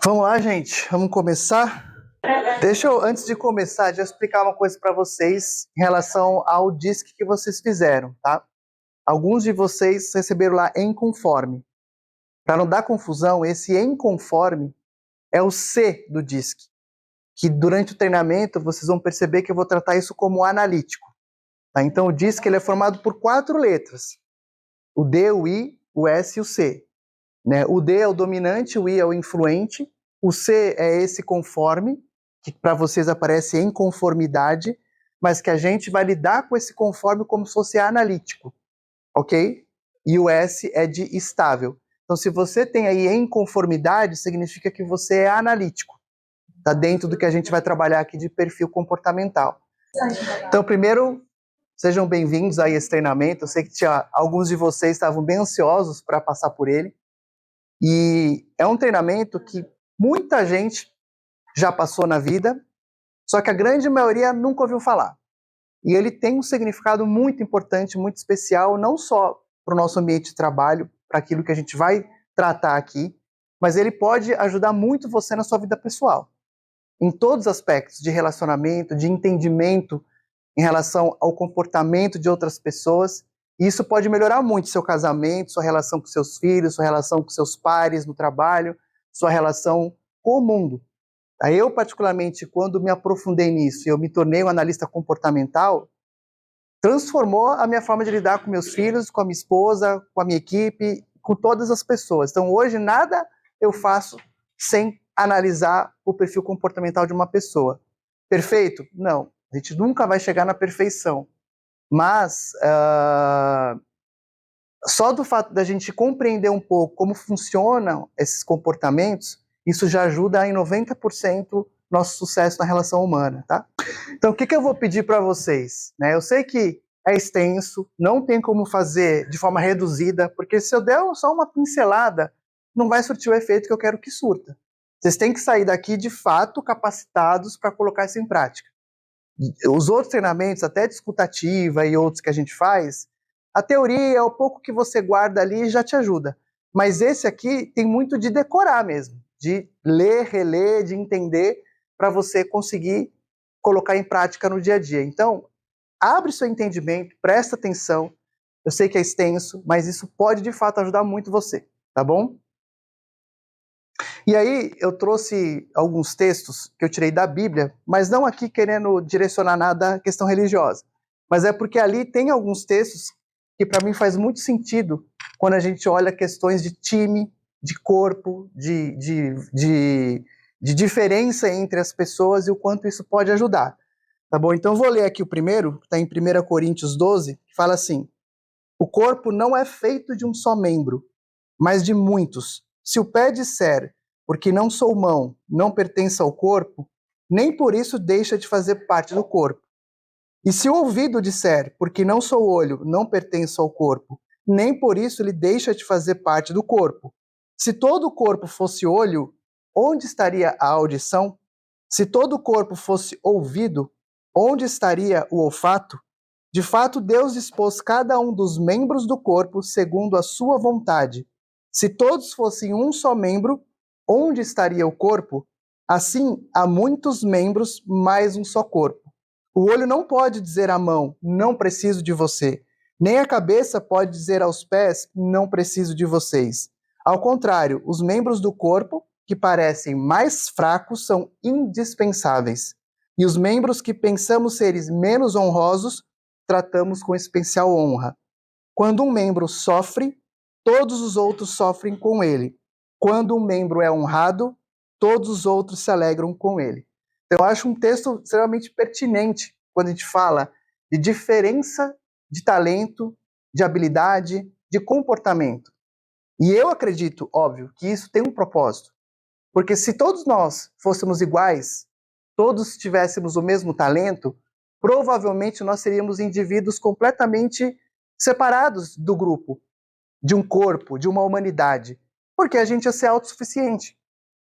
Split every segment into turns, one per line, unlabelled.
Vamos lá, gente. Vamos começar? Deixa eu, antes de começar, já explicar uma coisa para vocês em relação ao DISC que vocês fizeram, tá? Alguns de vocês receberam lá em conforme. Para não dar confusão, esse em conforme é o C do DISC, que durante o treinamento vocês vão perceber que eu vou tratar isso como analítico. Tá? Então o DISC ele é formado por 4 letras. O D, o I, o S e o C. Né? O D é o dominante, o I é o influente, o C é esse conforme, que para vocês aparece em conformidade, mas que a gente vai lidar com esse conforme como se fosse analítico, ok? E o S é de estável. Então, se você tem aí em conformidade, significa que você é analítico. Está dentro do que a gente vai trabalhar aqui de perfil comportamental. Então, primeiro, sejam bem-vindos a esse treinamento. Eu sei que alguns de vocês estavam bem ansiosos para passar por ele. E é um treinamento que muita gente já passou na vida, só que a grande maioria nunca ouviu falar. E ele tem um significado muito importante, muito especial, não só para o nosso ambiente de trabalho, para aquilo que a gente vai tratar aqui, mas ele pode ajudar muito você na sua vida pessoal, em todos os aspectos de relacionamento, de entendimento em relação ao comportamento de outras pessoas. E isso pode melhorar muito seu casamento, sua relação com seus filhos, sua relação com seus pares no trabalho, sua relação com o mundo. Eu, particularmente, quando me aprofundei nisso e eu me tornei um analista comportamental, transformou a minha forma de lidar com meus filhos, com a minha esposa, com a minha equipe, com todas as pessoas. Então, hoje, nada eu faço sem analisar o perfil comportamental de uma pessoa. Perfeito? Não. A gente nunca vai chegar na perfeição. Mas, só do fato da gente compreender um pouco como funcionam esses comportamentos, isso já ajuda em 90% nosso sucesso na relação humana, tá? Então, o que eu vou pedir para vocês? Né? Eu sei que é extenso, não tem como fazer de forma reduzida, porque se eu der só uma pincelada, não vai surtir o efeito que eu quero que surta. Vocês têm que sair daqui, de fato, capacitados para colocar isso em prática. Os outros treinamentos, até de escutativa e outros que a gente faz, a teoria, o pouco que você guarda ali já te ajuda. Mas esse aqui tem muito de decorar mesmo, de ler, reler, de entender, para você conseguir colocar em prática no dia a dia. Então, abre seu entendimento, presta atenção. Eu sei que é extenso, mas isso pode de fato ajudar muito você, tá bom? E aí eu trouxe alguns textos que eu tirei da Bíblia, mas não aqui querendo direcionar nada à questão religiosa, mas é porque ali tem alguns textos que para mim faz muito sentido quando a gente olha questões de time, de corpo, de diferença entre as pessoas e o quanto isso pode ajudar. Tá bom? Então eu vou ler aqui o primeiro, que está em 1 Coríntios 12, que fala assim: o corpo não é feito de um só membro, mas de muitos. Se o pé disser, porque não sou mão, não pertence ao corpo, nem por isso deixa de fazer parte do corpo. E se o ouvido disser, porque não sou olho, não pertence ao corpo, nem por isso ele deixa de fazer parte do corpo. Se todo o corpo fosse olho, onde estaria a audição? Se todo o corpo fosse ouvido, onde estaria o olfato? De fato, Deus dispôs cada um dos membros do corpo segundo a sua vontade. Se todos fossem um só membro, onde estaria o corpo? Assim, há muitos membros, mas um só corpo. O olho não pode dizer à mão, não preciso de você. Nem a cabeça pode dizer aos pés, não preciso de vocês. Ao contrário, os membros do corpo, que parecem mais fracos, são indispensáveis. E os membros que pensamos seres menos honrosos, tratamos com especial honra. Quando um membro sofre, todos os outros sofrem com ele. Quando um membro é honrado, todos os outros se alegram com ele. Então, eu acho um texto extremamente pertinente quando a gente fala de diferença de talento, de habilidade, de comportamento. E eu acredito, óbvio, que isso tem um propósito. Porque se todos nós fôssemos iguais, todos tivéssemos o mesmo talento, provavelmente nós seríamos indivíduos completamente separados do grupo, de um corpo, de uma humanidade, porque a gente ia ser autossuficiente.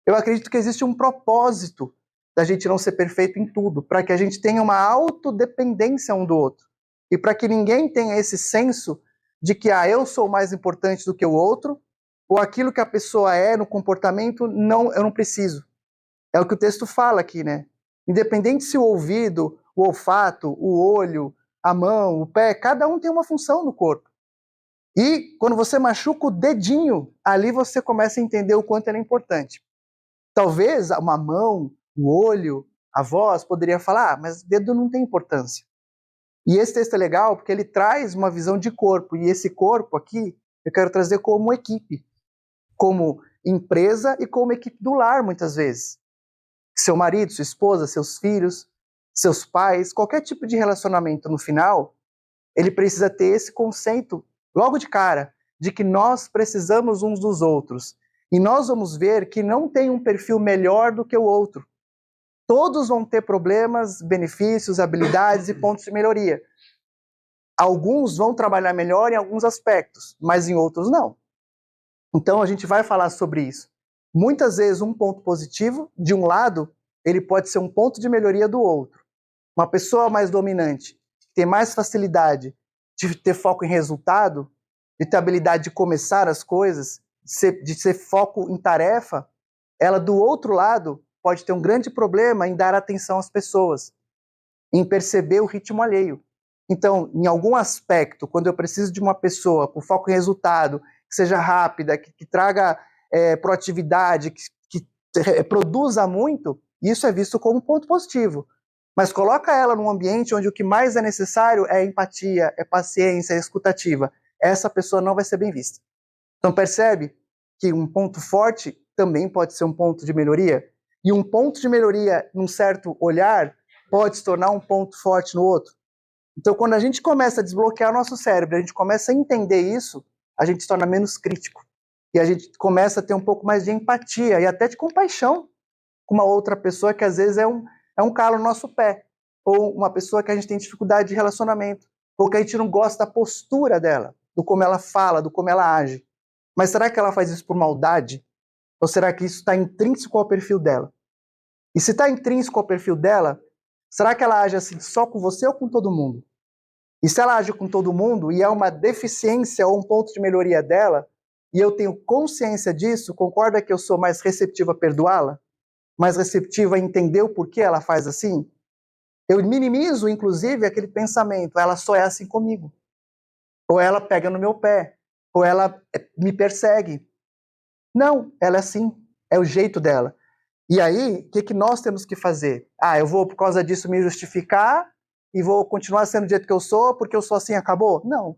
Eu acredito que existe um propósito da gente não ser perfeito em tudo, para que a gente tenha uma autodependência um do outro, e para que ninguém tenha esse senso de que eu sou mais importante do que o outro, ou aquilo que a pessoa é no comportamento, não, eu não preciso. É o que o texto fala aqui, né? Independente se o ouvido, o olfato, o olho, a mão, o pé, cada um tem uma função no corpo. E quando você machuca o dedinho, ali você começa a entender o quanto ele é importante. Talvez uma mão, o olho, a voz poderia falar, mas dedo não tem importância. E esse texto é legal porque ele traz uma visão de corpo, e esse corpo aqui eu quero trazer como equipe, como empresa e como equipe do lar, muitas vezes. Seu marido, sua esposa, seus filhos, seus pais, qualquer tipo de relacionamento no final, ele precisa ter esse conceito logo de cara, de que nós precisamos uns dos outros. E nós vamos ver que não tem um perfil melhor do que o outro. Todos vão ter problemas, benefícios, habilidades e pontos de melhoria. Alguns vão trabalhar melhor em alguns aspectos, mas em outros não. Então a gente vai falar sobre isso. Muitas vezes um ponto positivo, de um lado, ele pode ser um ponto de melhoria do outro. Uma pessoa mais dominante, que tem mais facilidade de ter foco em resultado, de ter habilidade de começar as coisas, de ser foco em tarefa, ela do outro lado pode ter um grande problema em dar atenção às pessoas, em perceber o ritmo alheio. Então, em algum aspecto, quando eu preciso de uma pessoa com foco em resultado, que seja rápida, que traga proatividade, que produza muito, isso é visto como um ponto positivo. Mas coloca ela num ambiente onde o que mais é necessário é empatia, é paciência, é escutativa. Essa pessoa não vai ser bem vista. Então percebe que um ponto forte também pode ser um ponto de melhoria? E um ponto de melhoria num certo olhar pode se tornar um ponto forte no outro? Então quando a gente começa a desbloquear o nosso cérebro, a gente começa a entender isso, a gente se torna menos crítico. E a gente começa a ter um pouco mais de empatia e até de compaixão com uma outra pessoa que às vezes é um calo no nosso pé, ou uma pessoa que a gente tem dificuldade de relacionamento, ou que a gente não gosta da postura dela, do como ela fala, do como ela age. Mas será que ela faz isso por maldade? Ou será que isso está intrínseco ao perfil dela? E se está intrínseco ao perfil dela, será que ela age assim só com você ou com todo mundo? E se ela age com todo mundo e é uma deficiência ou um ponto de melhoria dela, e eu tenho consciência disso, concorda que eu sou mais receptivo a perdoá-la? Mais receptivo a entender o porquê ela faz assim? Eu minimizo, inclusive, aquele pensamento, ela só é assim comigo. Ou ela pega no meu pé, ou ela me persegue. Não, ela é assim, é o jeito dela. E aí, o que nós temos que fazer? Eu vou, por causa disso, me justificar e vou continuar sendo do jeito que eu sou, porque eu sou assim, acabou? Não.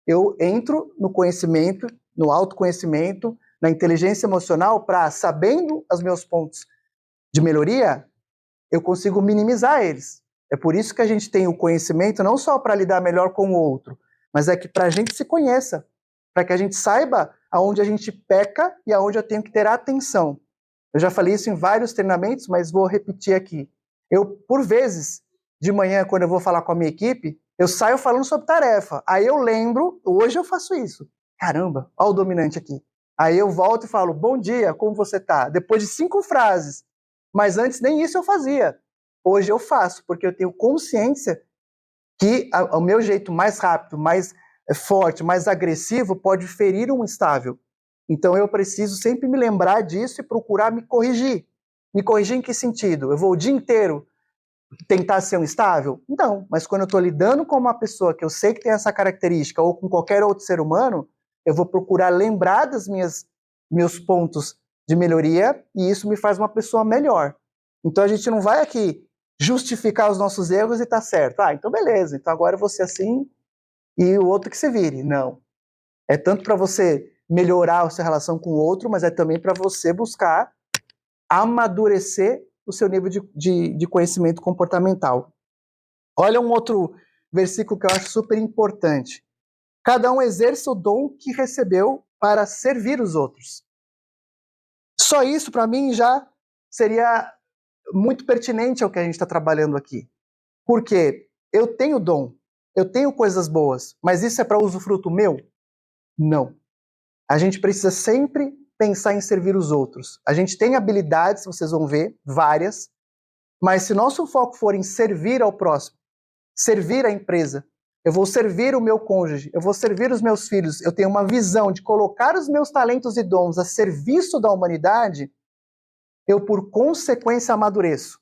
Eu entro no conhecimento, no autoconhecimento, na inteligência emocional, para, sabendo os meus pontos de melhoria, eu consigo minimizar eles. É por isso que a gente tem o conhecimento não só para lidar melhor com o outro, mas é que para a gente se conheça, para que a gente saiba aonde a gente peca e aonde eu tenho que ter atenção. Eu já falei isso em vários treinamentos, mas vou repetir aqui. Eu, por vezes, de manhã, quando eu vou falar com a minha equipe, eu saio falando sobre tarefa. Aí eu lembro, hoje eu faço isso. Caramba, olha o dominante aqui. Aí eu volto e falo, bom dia, como você tá? Depois de 5 frases. Mas antes nem isso eu fazia. Hoje eu faço, porque eu tenho consciência que o meu jeito mais rápido, mais forte, mais agressivo pode ferir um estável. Então eu preciso sempre me lembrar disso e procurar me corrigir. Me corrigir em que sentido? Eu vou o dia inteiro tentar ser um estável? Não, mas quando eu estou lidando com uma pessoa que eu sei que tem essa característica, ou com qualquer outro ser humano, eu vou procurar lembrar dos meus pontos de melhoria, e isso me faz uma pessoa melhor. Então a gente não vai aqui justificar os nossos erros e tá certo. Então beleza, então agora eu vou ser assim e o outro que se vire. Não. É tanto para você melhorar a sua relação com o outro, mas é também para você buscar amadurecer o seu nível de conhecimento comportamental. Olha um outro versículo que eu acho super importante. Cada um exerça o dom que recebeu para servir os outros. Só isso, para mim, já seria muito pertinente ao que a gente está trabalhando aqui. Porque eu tenho dom, eu tenho coisas boas, mas isso é para usufruto meu? Não. A gente precisa sempre pensar em servir os outros. A gente tem habilidades, vocês vão ver, várias, mas se nosso foco for em servir ao próximo, servir a empresa, eu vou servir o meu cônjuge, eu vou servir os meus filhos, eu tenho uma visão de colocar os meus talentos e dons a serviço da humanidade, eu, por consequência, amadureço.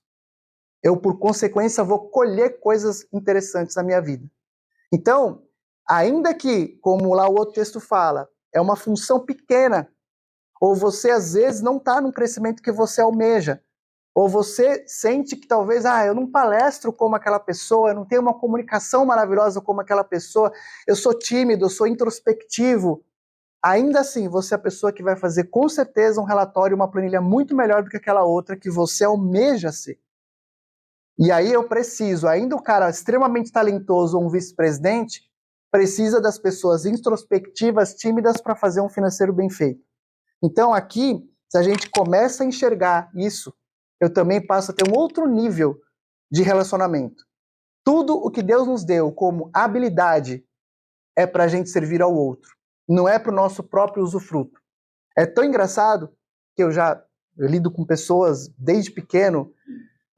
Eu, por consequência, vou colher coisas interessantes na minha vida. Então, ainda que, como lá o outro texto fala, é uma função pequena, ou você, às vezes, não está no crescimento que você almeja, ou você sente que talvez, eu não palestro como aquela pessoa, eu não tenho uma comunicação maravilhosa como aquela pessoa, eu sou tímido, eu sou introspectivo. Ainda assim, você é a pessoa que vai fazer com certeza um relatório, uma planilha muito melhor do que aquela outra que você almeja ser. E aí eu preciso, ainda o cara extremamente talentoso ou um vice-presidente, precisa das pessoas introspectivas, tímidas para fazer um financeiro bem feito. Então aqui, se a gente começa a enxergar isso, eu também passo a ter um outro nível de relacionamento. Tudo o que Deus nos deu como habilidade é para a gente servir ao outro. Não é para o nosso próprio usufruto. É tão engraçado que eu lido com pessoas desde pequeno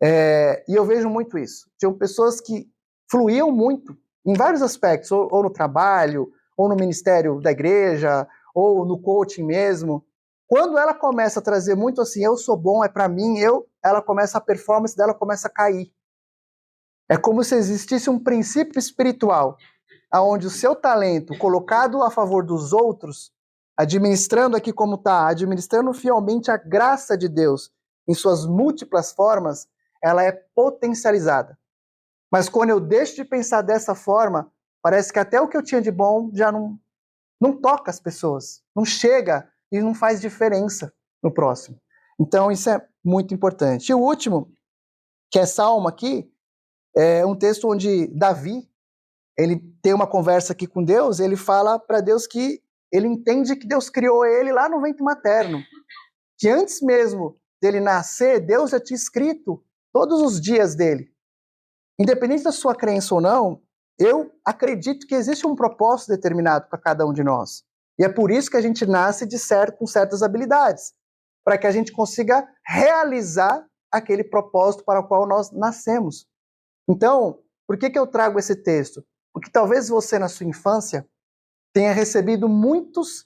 e eu vejo muito isso. Tinham pessoas que fluíam muito em vários aspectos, ou no trabalho, ou no ministério da igreja, ou no coaching mesmo. Quando ela começa a trazer muito assim, eu sou bom, é para mim, ela começa, a performance dela começa a cair. É como se existisse um princípio espiritual, onde o seu talento colocado a favor dos outros, administrando aqui como está, administrando fielmente a graça de Deus em suas múltiplas formas, ela é potencializada. Mas quando eu deixo de pensar dessa forma, parece que até o que eu tinha de bom já não toca as pessoas, não chega e não faz diferença no próximo. Então isso é muito importante. E o último, que é Salmo aqui, é um texto onde Davi, ele tem uma conversa aqui com Deus, ele fala para Deus que ele entende que Deus criou ele lá no ventre materno, que antes mesmo dele nascer, Deus já tinha escrito todos os dias dele. Independente da sua crença ou não, eu acredito que existe um propósito determinado para cada um de nós. E é por isso que a gente nasce com certas habilidades, para que a gente consiga realizar aquele propósito para o qual nós nascemos. Então, por que eu trago esse texto? Porque talvez você, na sua infância, tenha recebido muitas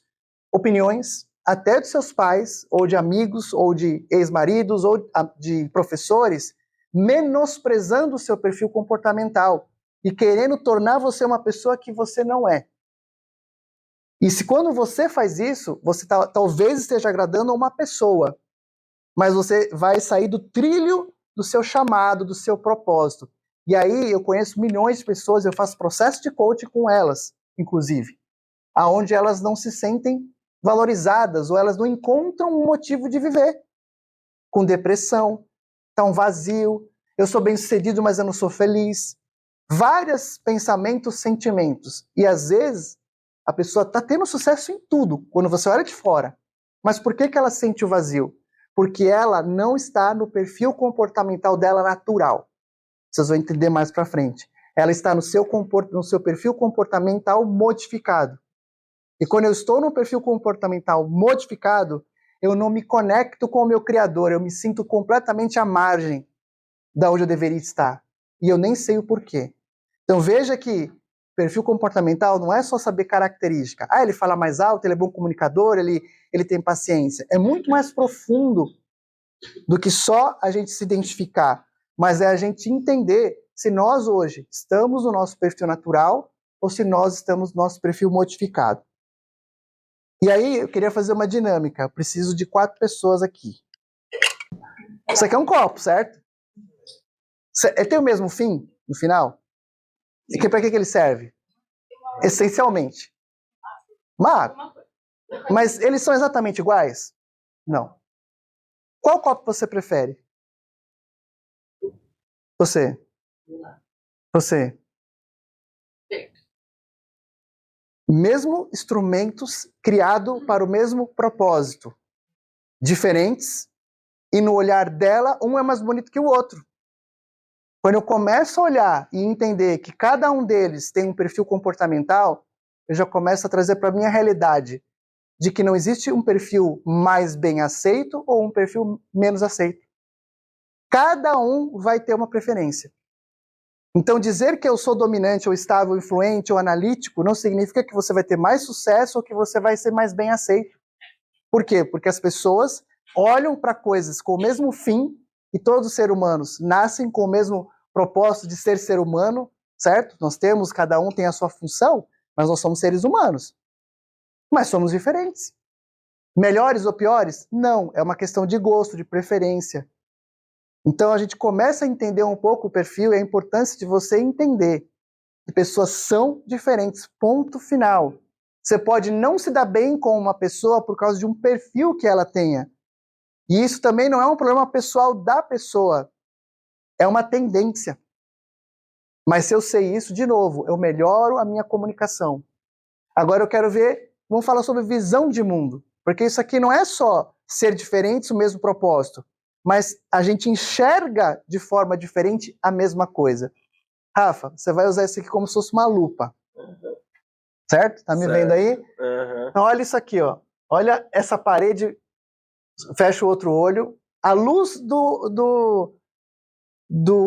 opiniões, até dos seus pais, ou de amigos, ou de ex-maridos, ou de professores, menosprezando o seu perfil comportamental e querendo tornar você uma pessoa que você não é. E se quando você faz isso, você talvez esteja agradando a uma pessoa, mas você vai sair do trilho do seu chamado, do seu propósito. E aí eu conheço milhões de pessoas, eu faço processo de coaching com elas, inclusive, aonde elas não se sentem valorizadas ou elas não encontram um motivo de viver. Com depressão, tá um vazio, eu sou bem-sucedido, mas eu não sou feliz. Vários pensamentos, sentimentos. E às vezes a pessoa está tendo sucesso em tudo, quando você olha de fora. Mas por que ela sente o vazio? Porque ela não está no perfil comportamental dela natural. Vocês vão entender mais para frente. Ela está no seu perfil comportamental modificado. E quando eu estou no perfil comportamental modificado, eu não me conecto com o meu Criador, eu me sinto completamente à margem da onde eu deveria estar. E eu nem sei o porquê. Então veja que perfil comportamental não é só saber característica. Ele fala mais alto, ele é bom comunicador, ele tem paciência. É muito mais profundo do que só a gente se identificar. Mas é a gente entender se nós hoje estamos no nosso perfil natural ou se nós estamos no nosso perfil modificado. E aí eu queria fazer uma dinâmica. Eu preciso de 4 pessoas aqui. Isso aqui é um copo, certo? Ele tem o mesmo fim no final? E para que ele serve? Essencialmente. Mas eles são exatamente iguais? Não. Qual copo você prefere? Você. Você. Mesmo instrumentos criados para o mesmo propósito. Diferentes. E no olhar dela, um é mais bonito que o outro. Quando eu começo a olhar e entender que cada um deles tem um perfil comportamental, eu já começo a trazer para a minha realidade de que não existe um perfil mais bem aceito ou um perfil menos aceito. Cada um vai ter uma preferência. Então, dizer que eu sou dominante, ou estável, influente, ou analítico, não significa que você vai ter mais sucesso ou que você vai ser mais bem aceito. Por quê? Porque as pessoas olham para coisas com o mesmo fim, e todos os seres humanos nascem com o mesmo propósito de ser humano, certo? Cada um tem a sua função, mas nós somos seres humanos. Mas somos diferentes. Melhores ou piores? Não, é uma questão de gosto, de preferência. Então a gente começa a entender um pouco o perfil e a importância de você entender que pessoas são diferentes, ponto final. Você pode não se dar bem com uma pessoa por causa de um perfil que ela tenha. E isso também não é um problema pessoal da pessoa, é uma tendência. Mas se eu sei isso, de novo, eu melhoro a minha comunicação. Agora eu quero ver, vamos falar sobre visão de mundo, porque isso aqui não é só ser diferentes, o mesmo propósito, mas a gente enxerga de forma diferente a mesma coisa. Rafa, você vai usar isso aqui como se fosse uma lupa. Certo? Tá me vendo aí?
Uhum.
Então olha isso aqui, ó. Olha essa parede, fecha o outro olho. A luz do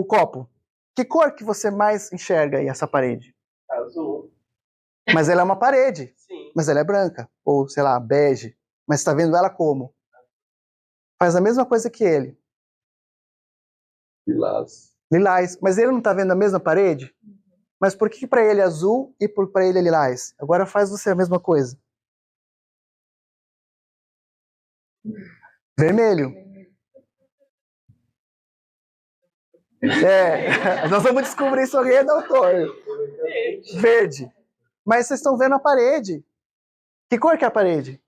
copo. Que cor que você mais enxerga aí, essa parede?
Azul.
Mas ela é uma parede.
Sim.
Mas ela é branca. Ou, sei lá, bege. Mas você tá vendo ela como? Faz a mesma coisa que ele.
Lilás.
Lilás. Mas ele não tá vendo a mesma parede? Mas por que para ele é azul e para ele é lilás? Agora faz você a mesma coisa. Vermelho. Nós vamos descobrir isso aí, doutor. Verde. Mas vocês estão vendo a parede. Que cor que é a parede?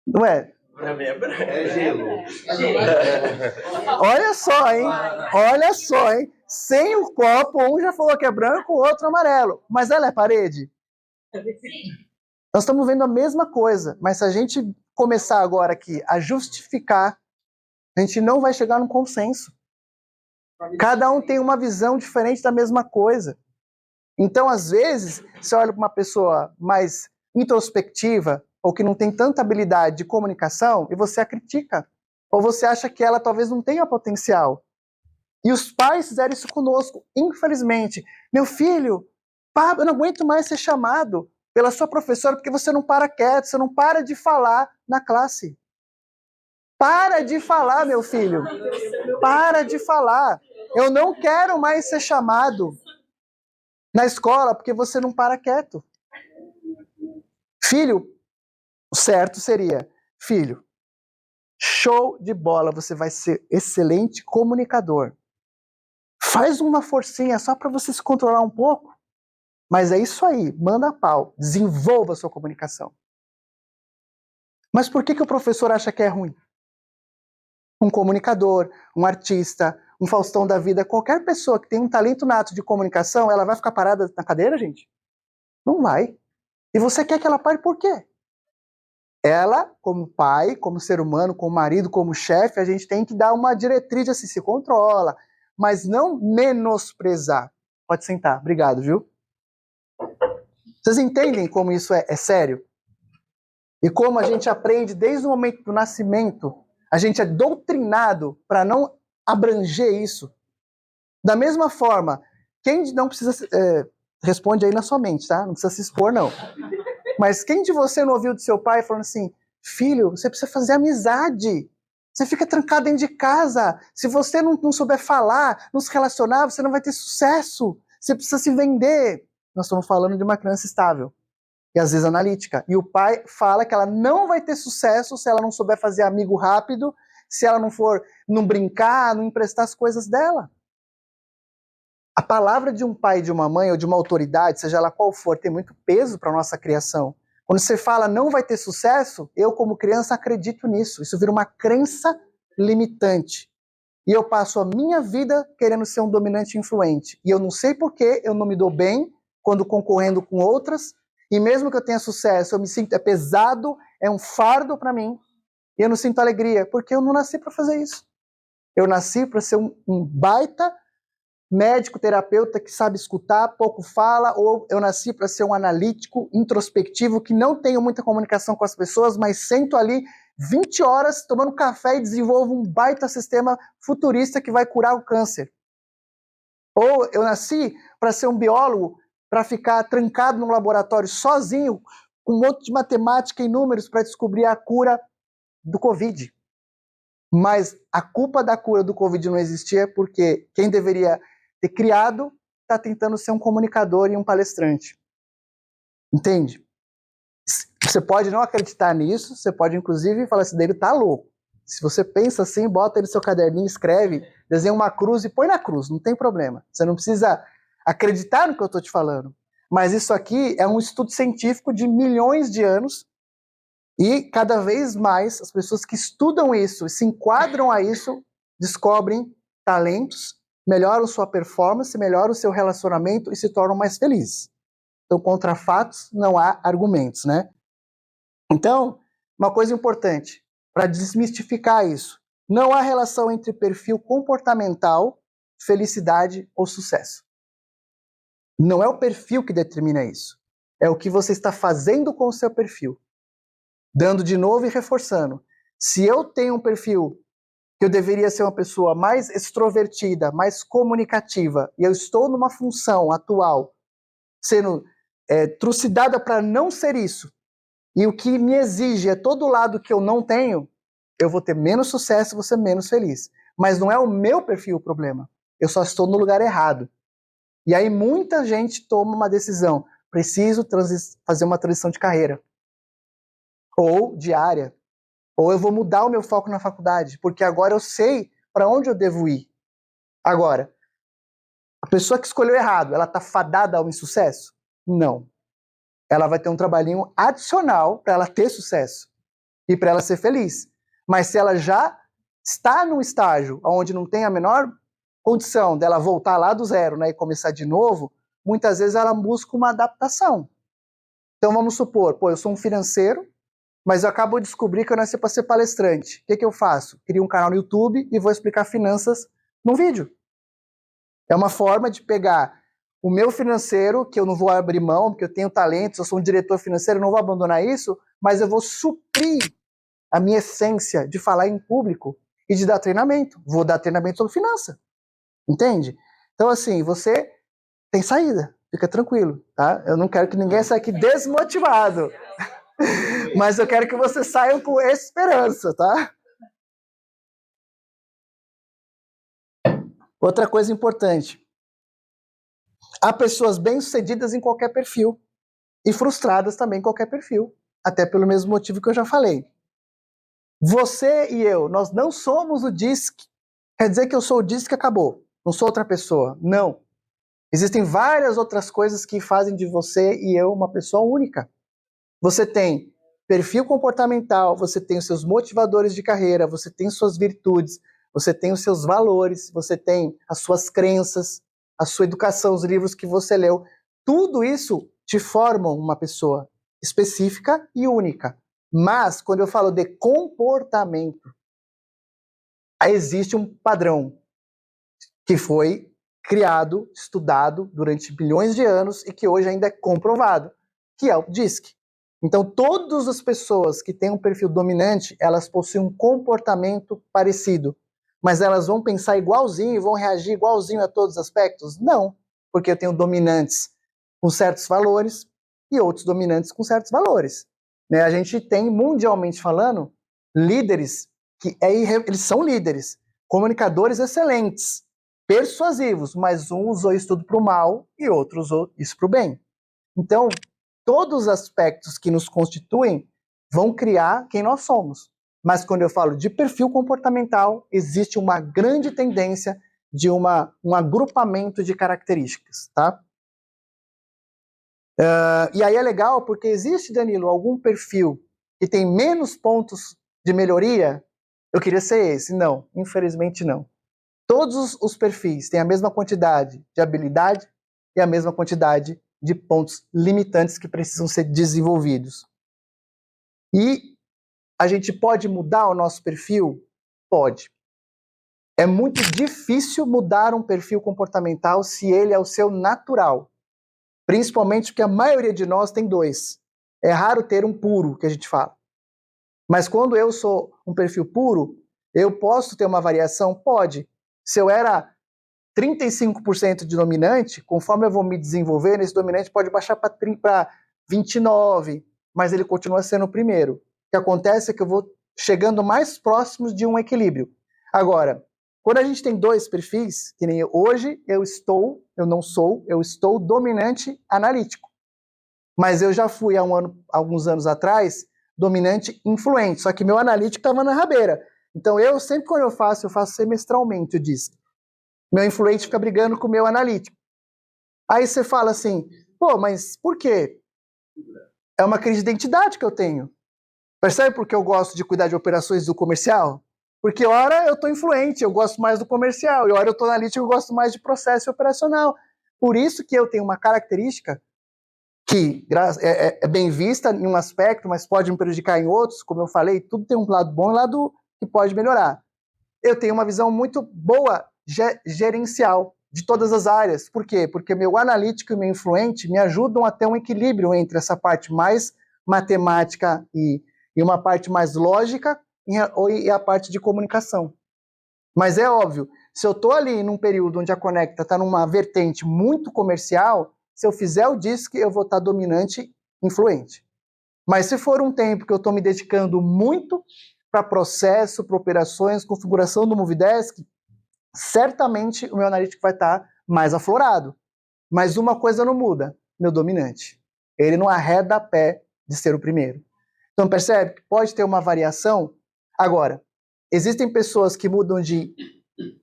Não é?
Pra mim é branco. É gelo.
Olha só, hein? Olha só, hein? Sem o copo, um já falou que é branco, o outro amarelo. Mas ela é parede? Nós estamos vendo a mesma coisa, mas se a gente começar agora aqui a justificar, a gente não vai chegar num consenso. Cada um tem uma visão diferente da mesma coisa. Então, às vezes, você olha para uma pessoa mais introspectiva, ou que não tem tanta habilidade de comunicação, e você a critica. Ou você acha que ela talvez não tenha potencial. E os pais fizeram isso conosco, infelizmente. Meu filho, eu não aguento mais ser chamado pela sua professora porque você não para quieto, você não para de falar na classe. Para de falar, meu filho. Para de falar. Eu não quero mais ser chamado na escola porque você não para quieto. Filho, o certo seria, filho, show de bola, você vai ser excelente comunicador. Faz uma forcinha só para você se controlar um pouco. Mas é isso aí, manda pau, desenvolva a sua comunicação. Mas por que o professor acha que é ruim? Um comunicador, um artista, um Faustão da vida, qualquer pessoa que tem um talento nato de comunicação, ela vai ficar parada na cadeira, gente? Não vai. E você quer que ela pare por quê? Ela, como pai, como ser humano, como marido, como chefe, a gente tem que dar uma diretriz assim, se controla, mas não menosprezar. Pode sentar, obrigado, viu? Vocês entendem como isso é sério? E como a gente aprende desde o momento do nascimento, a gente é doutrinado para não abranger isso. Da mesma forma, quem não precisa... responde aí na sua mente, tá? Não precisa se expor, não. Mas quem de você não ouviu do seu pai falando assim, filho, você precisa fazer amizade. Você fica trancado dentro de casa. Se você não souber falar, não se relacionar, você não vai ter sucesso. Você precisa se vender. Nós estamos falando de uma criança estável. E às vezes analítica. E o pai fala que ela não vai ter sucesso se ela não souber fazer amigo rápido, se ela não brincar, não emprestar as coisas dela. A palavra de um pai, de uma mãe ou de uma autoridade, seja ela qual for, tem muito peso para a nossa criação. Quando você fala não vai ter sucesso, eu como criança acredito nisso. Isso vira uma crença limitante. E eu passo a minha vida querendo ser um dominante influente. E eu não sei por que eu não me dou bem quando concorrendo com outras. E mesmo que eu tenha sucesso, eu me sinto, é pesado, é um fardo para mim. E eu não sinto alegria, porque eu não nasci para fazer isso. Eu nasci para ser um baita médico, terapeuta que sabe escutar, pouco fala, ou eu nasci para ser um analítico, introspectivo, que não tenho muita comunicação com as pessoas, mas sento ali 20 horas tomando café e desenvolvo um baita sistema futurista que vai curar o câncer. Ou eu nasci para ser um biólogo, para ficar trancado num laboratório sozinho, com um monte de matemática e números para descobrir a cura do Covid. Mas a culpa da cura do Covid não existia porque quem deveria ter criado está tentando ser um comunicador e um palestrante. Entende? Você pode não acreditar nisso, você pode inclusive falar assim, ele tá louco. Se você pensa assim, bota ele no seu caderninho, escreve, desenha uma cruz e põe na cruz, não tem problema. Você não precisa acreditar no que eu estou te falando. Mas isso aqui é um estudo científico de milhões de anos e cada vez mais as pessoas que estudam isso e se enquadram a isso descobrem talentos, melhoram sua performance, melhoram o seu relacionamento e se tornam mais felizes. Então, contra fatos, não há argumentos, né? Então, uma coisa importante, para desmistificar isso, não há relação entre perfil comportamental, felicidade ou sucesso. Não é o perfil que determina isso. É o que você está fazendo com o seu perfil. Dando de novo e reforçando. Se eu tenho um perfil que eu deveria ser uma pessoa mais extrovertida, mais comunicativa, e eu estou numa função atual, sendo trucidada para não ser isso, e o que me exige é todo o lado que eu não tenho, eu vou ter menos sucesso e vou ser menos feliz. Mas não é o meu perfil o problema. Eu só estou no lugar errado. E aí muita gente toma uma decisão. Preciso fazer uma transição de carreira. Ou de área. Ou eu vou mudar o meu foco na faculdade. Porque agora eu sei para onde eu devo ir. Agora, a pessoa que escolheu errado, ela está fadada ao insucesso? Não. Ela vai ter um trabalhinho adicional para ela ter sucesso. E para ela ser feliz. Mas se ela já está num estágio onde não tem a menor condição dela voltar lá do zero, né, e começar de novo, muitas vezes ela busca uma adaptação. Então vamos supor, eu sou um financeiro, mas eu acabo de descobrir que eu nasci para ser palestrante. O que eu faço? Crio um canal no YouTube e vou explicar finanças num vídeo. É uma forma de pegar o meu financeiro, que eu não vou abrir mão, porque eu tenho talentos, eu sou um diretor financeiro, eu não vou abandonar isso, mas eu vou suprir a minha essência de falar em público e de dar treinamento. Vou dar treinamento sobre finança. Entende? Então, assim, você tem saída. Fica tranquilo, tá? Eu não quero que ninguém saia aqui desmotivado. Mas eu quero que você saia com esperança, tá? Outra coisa importante. Há pessoas bem-sucedidas em qualquer perfil e frustradas também em qualquer perfil. Até pelo mesmo motivo que eu já falei. Você e eu, nós não somos o DISC. Quer dizer que eu sou o DISC que acabou. Não sou outra pessoa. Não. Existem várias outras coisas que fazem de você e eu uma pessoa única. Você tem perfil comportamental, você tem os seus motivadores de carreira, você tem suas virtudes, você tem os seus valores, você tem as suas crenças, a sua educação, os livros que você leu. Tudo isso te formam uma pessoa específica e única. Mas, quando eu falo de comportamento, existe um padrão que foi criado, estudado durante bilhões de anos e que hoje ainda é comprovado, que é o DISC. Então, todas as pessoas que têm um perfil dominante, elas possuem um comportamento parecido, mas elas vão pensar igualzinho e vão reagir igualzinho a todos os aspectos? Não, porque eu tenho dominantes com certos valores e outros dominantes com certos valores. Né? A gente tem, mundialmente falando, líderes que eles são líderes, comunicadores excelentes, persuasivos, mas um usou isso tudo para o mal e outro usou isso para o bem. Então, todos os aspectos que nos constituem vão criar quem nós somos. Mas quando eu falo de perfil comportamental, existe uma grande tendência de um agrupamento de características, tá? E aí é legal porque existe, Danilo, algum perfil que tem menos pontos de melhoria? Eu queria ser esse. Não, infelizmente não. Todos os perfis têm a mesma quantidade de habilidade e a mesma quantidade de pontos limitantes que precisam ser desenvolvidos. E a gente pode mudar o nosso perfil? Pode. É muito difícil mudar um perfil comportamental se ele é o seu natural. Principalmente porque a maioria de nós tem dois. É raro ter um puro, que a gente fala. Mas quando eu sou um perfil puro, eu posso ter uma variação? Pode. Se eu era 35% de dominante, conforme eu vou me desenvolvendo, esse dominante pode baixar para 29%, mas ele continua sendo o primeiro. O que acontece é que eu vou chegando mais próximos de um equilíbrio. Agora, quando a gente tem dois perfis, que nem hoje eu estou dominante analítico. Mas eu já fui alguns anos atrás, dominante influente, só que meu analítico estava na rabeira. Então sempre quando eu faço semestralmente o DISC. Meu influente fica brigando com o meu analítico. Aí você fala assim, pô, mas por quê? É uma crise de identidade que eu tenho. Percebe por que eu gosto de cuidar de operações do comercial? Porque hora eu estou influente, eu gosto mais do comercial, e hora eu estou analítico, eu gosto mais de processo operacional. Por isso que eu tenho uma característica que é bem vista em um aspecto, mas pode me prejudicar em outros. Como eu falei, tudo tem um lado bom e um lado que pode melhorar. Eu tenho uma visão muito boa gerencial de todas as áreas. Por quê? Porque meu analítico e meu influente me ajudam a ter um equilíbrio entre essa parte mais matemática e uma parte mais lógica e a parte de comunicação. Mas é óbvio, se eu estou ali num período onde a Conecta está numa vertente muito comercial, se eu fizer o DISC, eu vou estar dominante influente. Mas se for um tempo que eu estou me dedicando muito para processo, para operações, configuração do Movidesk, certamente o meu analítico vai estar mais aflorado. Mas uma coisa não muda, meu dominante. Ele não arreda pé de ser o primeiro. Então percebe que pode ter uma variação. Agora, existem pessoas que mudam de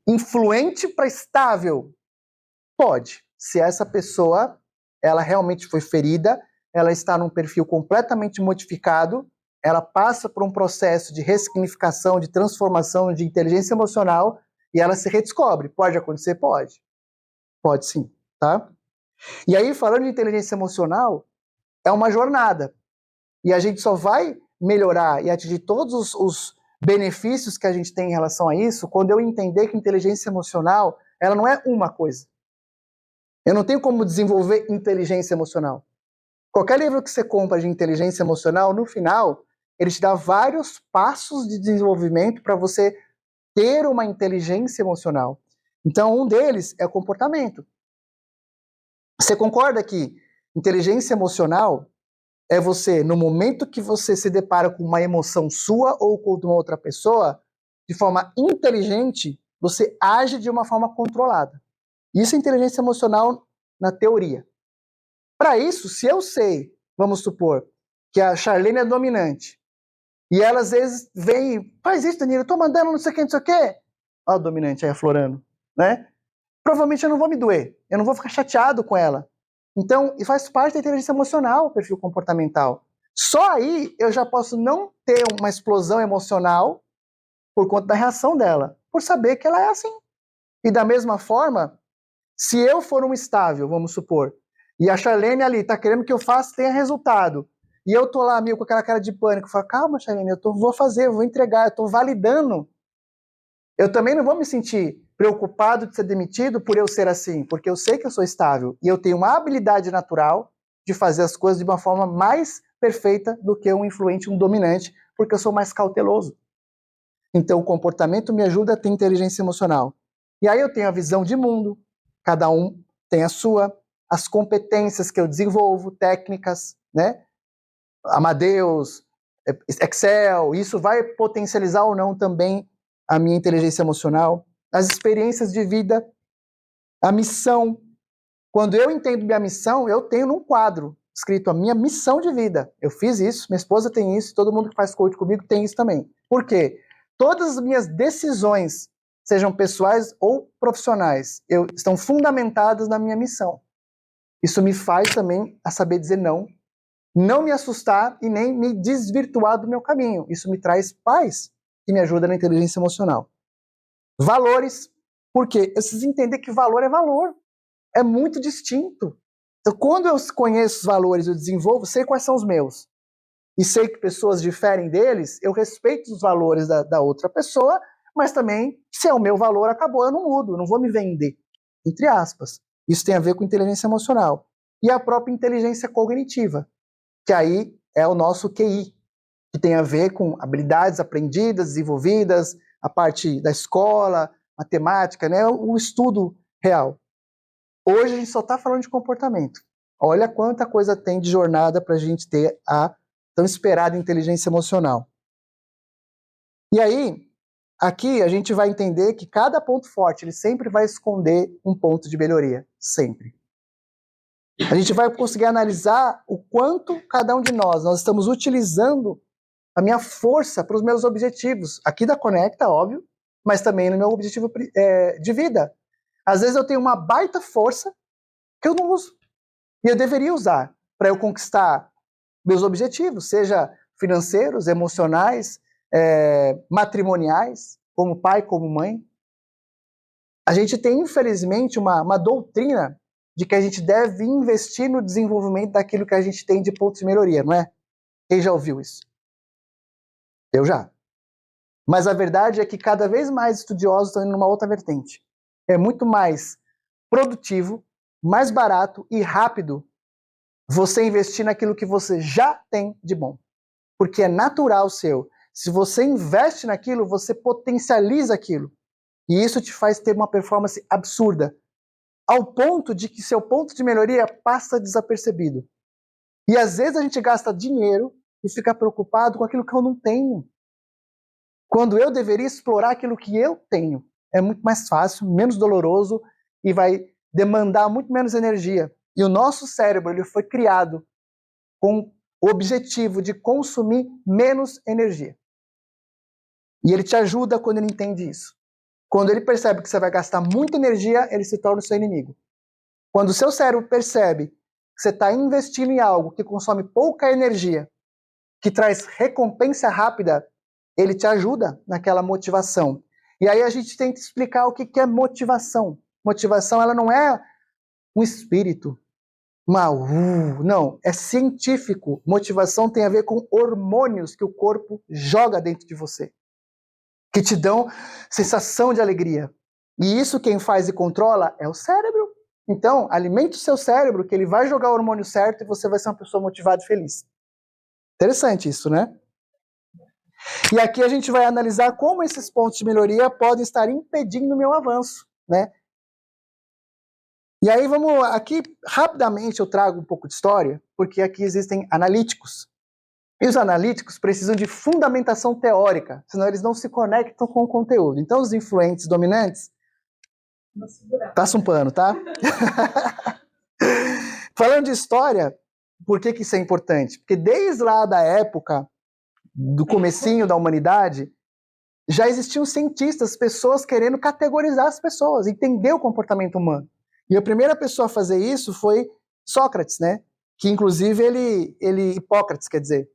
influente para estável? Pode. Se essa pessoa, ela realmente foi ferida, ela está num perfil completamente modificado, ela passa por um processo de ressignificação, de transformação, de inteligência emocional, e ela se redescobre. Pode acontecer? Pode. Pode sim, tá? E aí, falando de inteligência emocional, é uma jornada. E a gente só vai melhorar e atingir todos os benefícios que a gente tem em relação a isso quando eu entender que inteligência emocional, ela não é uma coisa. Eu não tenho como desenvolver inteligência emocional. Qualquer livro que você compra de inteligência emocional, no final, ele te dá vários passos de desenvolvimento para você ter uma inteligência emocional. Então, um deles é o comportamento. Você concorda que inteligência emocional é você, no momento que você se depara com uma emoção sua ou com de uma outra pessoa, de forma inteligente, você age de uma forma controlada. Isso é inteligência emocional na teoria. Para isso, se eu sei, vamos supor, que a Charlene é dominante, e ela às vezes vem, faz isso, Danilo, eu tô mandando não sei o que, não sei o que. Olha o dominante aí aflorando, né? Provavelmente eu não vou me doer, eu não vou ficar chateado com ela. Então, e faz parte da inteligência emocional, o perfil comportamental. Só aí eu já posso não ter uma explosão emocional por conta da reação dela, por saber que ela é assim. E da mesma forma, se eu for um estável, vamos supor, e a Charlene ali tá querendo que eu faça, tenha resultado, e eu tô lá meio com aquela cara de pânico, falo, calma, Charlene, vou fazer, vou entregar, eu tô validando. Eu também não vou me sentir preocupado de ser demitido por eu ser assim, porque eu sei que eu sou estável, e eu tenho uma habilidade natural de fazer as coisas de uma forma mais perfeita do que um influente, um dominante, porque eu sou mais cauteloso. Então o comportamento me ajuda a ter inteligência emocional. E aí eu tenho a visão de mundo, cada um tem a sua, as competências que eu desenvolvo, técnicas, né? Amadeus, Excel, isso vai potencializar ou não também a minha inteligência emocional, as experiências de vida, a missão. Quando eu entendo minha missão, eu tenho num quadro escrito a minha missão de vida. Eu fiz isso, minha esposa tem isso, todo mundo que faz coach comigo tem isso também. Por quê? Todas as minhas decisões, sejam pessoais ou profissionais, estão fundamentadas na minha missão. Isso me faz também a saber dizer não me assustar e nem me desvirtuar do meu caminho. Isso me traz paz e me ajuda na inteligência emocional. Valores, porque eu preciso entender que valor é valor. É muito distinto. Então, quando eu conheço os valores, eu desenvolvo, sei quais são os meus, e sei que pessoas diferem deles, eu respeito os valores da outra pessoa, mas também, se é o meu valor, acabou, eu não mudo, eu não vou me vender, entre aspas. Isso tem a ver com inteligência emocional. E a própria inteligência cognitiva, que aí é o nosso QI, que tem a ver com habilidades aprendidas, desenvolvidas, a parte da escola, matemática, né? O estudo real. Hoje a gente só está falando de comportamento. Olha quanta coisa tem de jornada para a gente ter a tão esperada inteligência emocional. E aí, aqui a gente vai entender que cada ponto forte ele sempre vai esconder um ponto de melhoria. Sempre. A gente vai conseguir analisar o quanto cada um de nós estamos utilizando a minha força para os meus objetivos. Aqui da Conecta, óbvio, mas também no meu objetivo de vida. Às vezes eu tenho uma baita força que eu não uso. E eu deveria usar para eu conquistar meus objetivos, seja financeiros, emocionais, matrimoniais, como pai, como mãe. A gente tem, infelizmente, uma doutrina de que a gente deve investir no desenvolvimento daquilo que a gente tem de pontos de melhoria, não é? Quem já ouviu isso? Eu já. Mas a verdade é que cada vez mais estudiosos estão indo numa outra vertente. É muito mais produtivo, mais barato e rápido você investir naquilo que você já tem de bom. Porque é natural seu. Se você investe naquilo, você potencializa aquilo. E isso te faz ter uma performance absurda. Ao ponto de que seu ponto de melhoria passa desapercebido. E às vezes a gente gasta dinheiro e fica preocupado com aquilo que eu não tenho. Quando eu deveria explorar aquilo que eu tenho. É muito mais fácil, menos doloroso e vai demandar muito menos energia. E o nosso cérebro ele foi criado com o objetivo de consumir menos energia. E ele te ajuda quando ele entende isso. Quando ele percebe que você vai gastar muita energia, ele se torna o seu inimigo. Quando o seu cérebro percebe que você está investindo em algo que consome pouca energia, que traz recompensa rápida, ele te ajuda naquela motivação. E aí a gente tenta explicar o que é motivação. Motivação, ela não é um espírito, não, é científico. Motivação tem a ver com hormônios que o corpo joga dentro de você, que te dão sensação de alegria. E isso quem faz e controla é o cérebro. Então, alimente o seu cérebro, que ele vai jogar o hormônio certo e você vai ser uma pessoa motivada e feliz. Interessante isso, né? E aqui a gente vai analisar como esses pontos de melhoria podem estar impedindo o meu avanço, né? E aí aqui rapidamente eu trago um pouco de história, porque aqui existem analíticos. E os analíticos precisam de fundamentação teórica, senão eles não se conectam com o conteúdo. Então os influentes dominantes, passa um pano, tá? Falando de história, por que isso é importante? Porque desde lá da época, do comecinho da humanidade, já existiam cientistas, pessoas querendo categorizar as pessoas, entender o comportamento humano. E a primeira pessoa a fazer isso foi Sócrates, né? Que inclusive Hipócrates, quer dizer,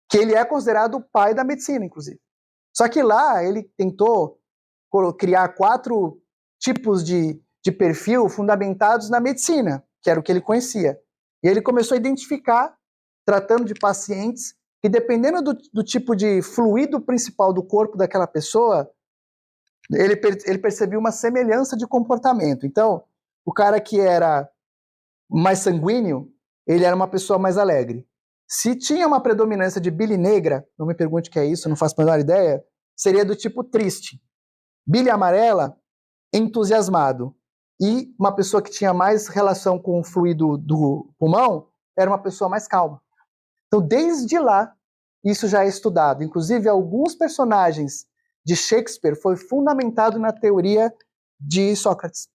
que ele é considerado o pai da medicina, inclusive. Só que lá ele tentou criar 4 tipos de perfil fundamentados na medicina, que era o que ele conhecia. E ele começou a identificar, tratando de pacientes, que dependendo do tipo de fluido principal do corpo daquela pessoa, ele percebia uma semelhança de comportamento. Então, o cara que era mais sanguíneo, ele era uma pessoa mais alegre. Se tinha uma predominância de bile negra, não me pergunte o que é isso, não faço a menor ideia, seria do tipo triste. Bile amarela, entusiasmado. E uma pessoa que tinha mais relação com o fluido do pulmão era uma pessoa mais calma. Então, desde lá, isso já é estudado. Inclusive, alguns personagens de Shakespeare foi fundamentado na teoria de Sócrates.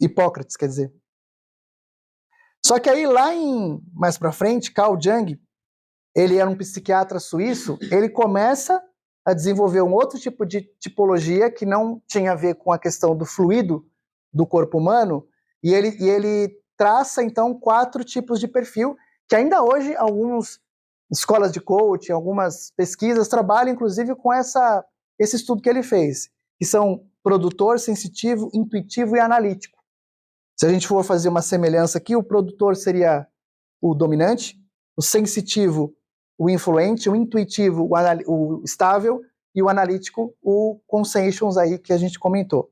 Hipócrates, quer dizer. Só que aí, mais pra frente, Carl Jung, ele era um psiquiatra suíço, ele começa a desenvolver um outro tipo de tipologia que não tinha a ver com a questão do fluido do corpo humano, e ele traça, então, 4 tipos de perfil, que ainda hoje, algumas escolas de coaching, algumas pesquisas trabalham, inclusive, com esse estudo que ele fez, que são produtor, sensitivo, intuitivo e analítico. Se a gente for fazer uma semelhança aqui, o produtor seria o dominante, o sensitivo, o influente, o intuitivo, o estável, e o analítico, o conscientious aí que a gente comentou.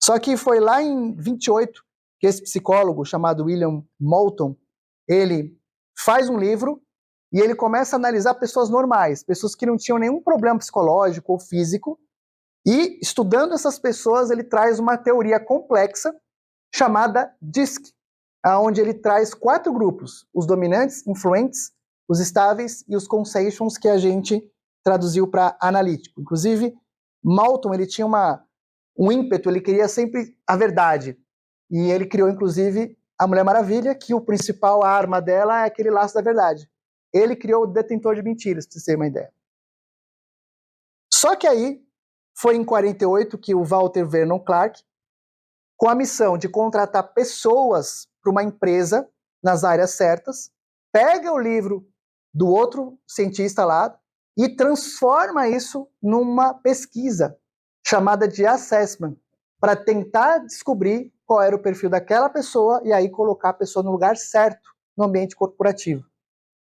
Só que foi lá em 28 que esse psicólogo chamado William Moulton, ele faz um livro e ele começa a analisar pessoas normais, pessoas que não tinham nenhum problema psicológico ou físico, E, estudando essas pessoas, ele traz uma teoria complexa chamada DISC, onde ele traz 4 grupos: os dominantes, influentes, os estáveis e os consensus, que a gente traduziu para analítico. Inclusive, Malton, ele tinha um ímpeto, ele queria sempre a verdade. E ele criou, inclusive, a Mulher Maravilha, que o principal arma dela é aquele laço da verdade. Ele criou o detentor de mentiras, para vocês terem uma ideia. Só que aí, foi em 48 que o Walter Vernon Clark, com a missão de contratar pessoas para uma empresa nas áreas certas, pega o livro do outro cientista lá e transforma isso numa pesquisa chamada de assessment, para tentar descobrir qual era o perfil daquela pessoa e aí colocar a pessoa no lugar certo no ambiente corporativo.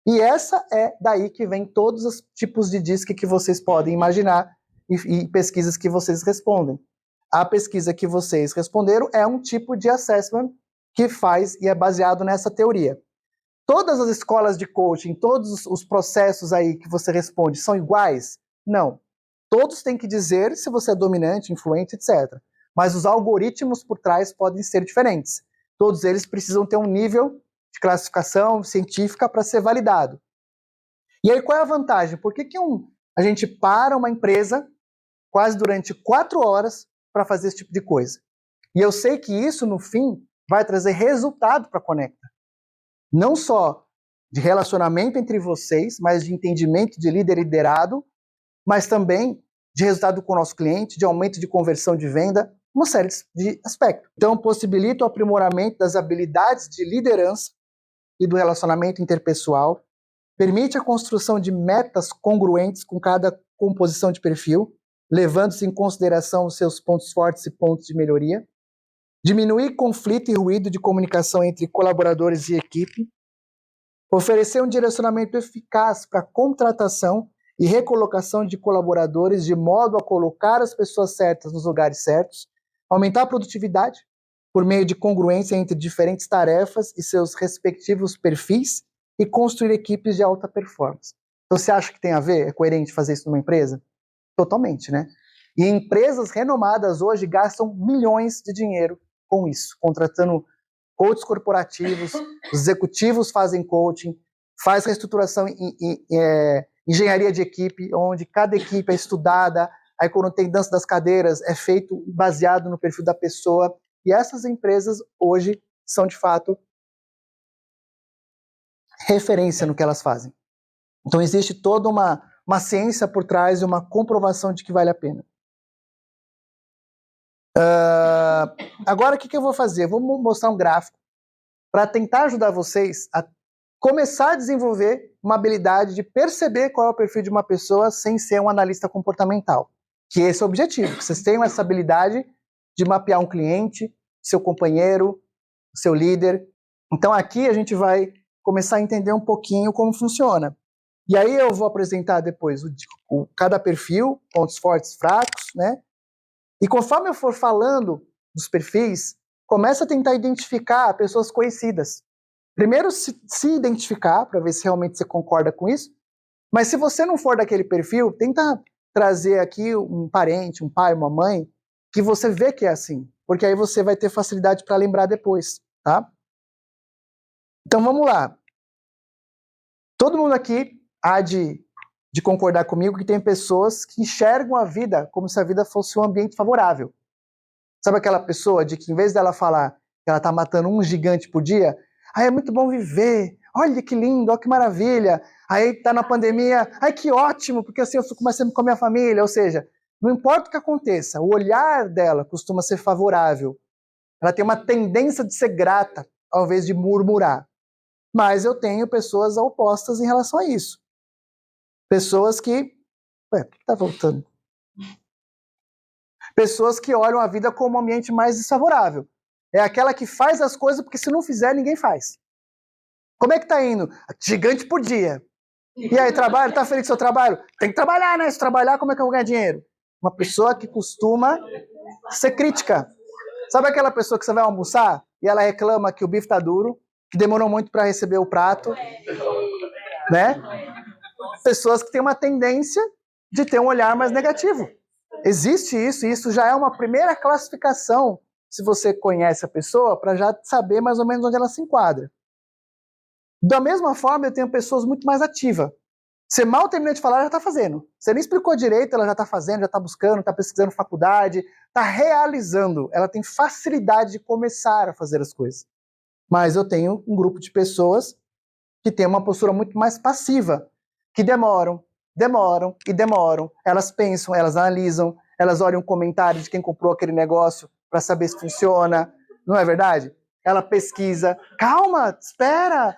E essa é daí que vem todos os tipos de DISC que vocês podem imaginar e pesquisas que vocês respondem. A pesquisa que vocês responderam é um tipo de assessment que faz e é baseado nessa teoria. Todas as escolas de coaching, todos os processos aí que você responde são iguais? Não. Todos têm que dizer se você é dominante, influente, etc. Mas os algoritmos por trás podem ser diferentes. Todos eles precisam ter um nível de classificação científica para ser validado. E aí qual é a vantagem? Por que a gente para uma empresa quase durante 4 horas para fazer esse tipo de coisa? E eu sei que isso, no fim, vai trazer resultado para a Conecta. Não só de relacionamento entre vocês, mas de entendimento de líder e liderado, mas também de resultado com o nosso cliente, de aumento de conversão de venda, uma série de aspectos. Então, possibilita o aprimoramento das habilidades de liderança e do relacionamento interpessoal, permite a construção de metas congruentes com cada composição de perfil, levando-se em consideração os seus pontos fortes e pontos de melhoria, diminuir conflito e ruído de comunicação entre colaboradores e equipe, oferecer um direcionamento eficaz para a contratação e recolocação de colaboradores de modo a colocar as pessoas certas nos lugares certos, aumentar a produtividade por meio de congruência entre diferentes tarefas e seus respectivos perfis e construir equipes de alta performance. Então, você acha que tem a ver? É coerente fazer isso numa empresa? Totalmente, né? E empresas renomadas hoje gastam milhões de dinheiro com isso, contratando coaches corporativos, os executivos fazem coaching, faz reestruturação em engenharia de equipe, onde cada equipe é estudada, aí quando tem dança das cadeiras, é feito baseado no perfil da pessoa, e essas empresas hoje são, de fato, referência no que elas fazem. Então existe toda uma ciência por trás e uma comprovação de que vale a pena. Agora o que eu vou fazer? Eu vou mostrar um gráfico para tentar ajudar vocês a começar a desenvolver uma habilidade de perceber qual é o perfil de uma pessoa sem ser um analista comportamental. Que esse é o objetivo, que vocês tenham essa habilidade de mapear um cliente, seu companheiro, seu líder. Então aqui a gente vai começar a entender um pouquinho como funciona. E aí eu vou apresentar depois cada perfil, pontos fortes, fracos, né? E conforme eu for falando dos perfis, começa a tentar identificar pessoas conhecidas. Primeiro, se identificar, para ver se realmente você concorda com isso. Mas se você não for daquele perfil, tenta trazer aqui um parente, um pai, uma mãe, que você vê que é assim. Porque aí você vai ter facilidade para lembrar depois, tá? Então vamos lá. Todo mundo aqui há de concordar comigo que tem pessoas que enxergam a vida como se a vida fosse um ambiente favorável. Sabe aquela pessoa de que, em vez dela falar que ela está matando um gigante por dia, é muito bom viver, olha que lindo, olha que maravilha, aí está na pandemia, que ótimo, porque assim eu fico mais tempo com a minha família, ou seja, não importa o que aconteça, o olhar dela costuma ser favorável, ela tem uma tendência de ser grata, ao invés de murmurar. Mas eu tenho pessoas opostas em relação a isso. Pessoas que... por que está voltando? Pessoas que olham a vida como um ambiente mais desfavorável. É aquela que faz as coisas porque se não fizer, ninguém faz. Como é que tá indo? Gigante por dia. E aí, trabalho? Tá feliz com o seu trabalho? Tem que trabalhar, né? Se trabalhar, como é que eu vou ganhar dinheiro? Uma pessoa que costuma ser crítica. Sabe aquela pessoa que você vai almoçar e ela reclama que o bife tá duro, que demorou muito para receber o prato, né? Pessoas que têm uma tendência de ter um olhar mais negativo. Existe isso, e isso já é uma primeira classificação, se você conhece a pessoa, para já saber mais ou menos onde ela se enquadra. Da mesma forma, eu tenho pessoas muito mais ativas. Você mal terminou de falar, ela já está fazendo. Você nem explicou direito, ela já está fazendo, já está buscando, está pesquisando faculdade, está realizando. Ela tem facilidade de começar a fazer as coisas. Mas eu tenho um grupo de pessoas que tem uma postura muito mais passiva, que demoram. Elas pensam, elas analisam, elas olham o comentário de quem comprou aquele negócio para saber se funciona. Não é verdade? Ela pesquisa. Calma, espera.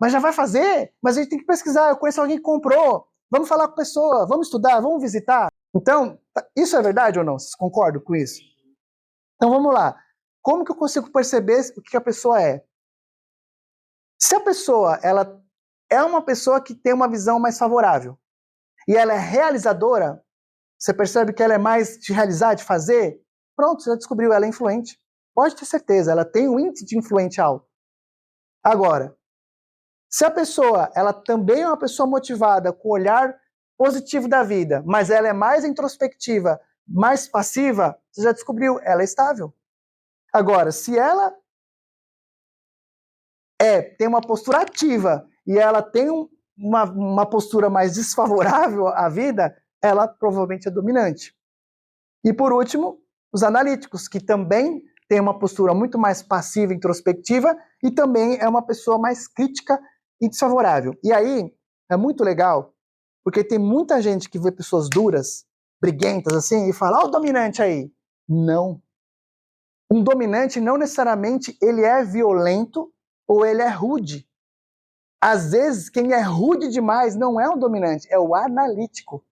Mas já vai fazer? Mas a gente tem que pesquisar. Eu conheço alguém que comprou. Vamos falar com a pessoa, vamos estudar, vamos visitar. Então, isso é verdade ou não? Vocês concordam com isso? Então vamos lá. Como que eu consigo perceber o que a pessoa é? Se a pessoa ela é uma pessoa que tem uma visão mais favorável e ela é realizadora, você percebe que ela é mais de realizar, de fazer? Pronto, você já descobriu, ela é influente. Pode ter certeza, ela tem um índice de influente alto. Agora, se a pessoa, ela também é uma pessoa motivada, com o olhar positivo da vida, mas ela é mais introspectiva, mais passiva, você já descobriu, ela é estável. Agora, se ela tem uma postura ativa e ela tem uma postura mais desfavorável à vida, ela provavelmente é dominante. E por último, os analíticos, que também têm uma postura muito mais passiva e introspectiva e também é uma pessoa mais crítica e desfavorável. E aí, é muito legal, porque tem muita gente que vê pessoas duras, briguentas assim, e fala, ó, o dominante aí. Não. Um dominante não necessariamente ele é violento ou ele é rude. Às vezes, quem é rude demais não é um dominante, é o analítico.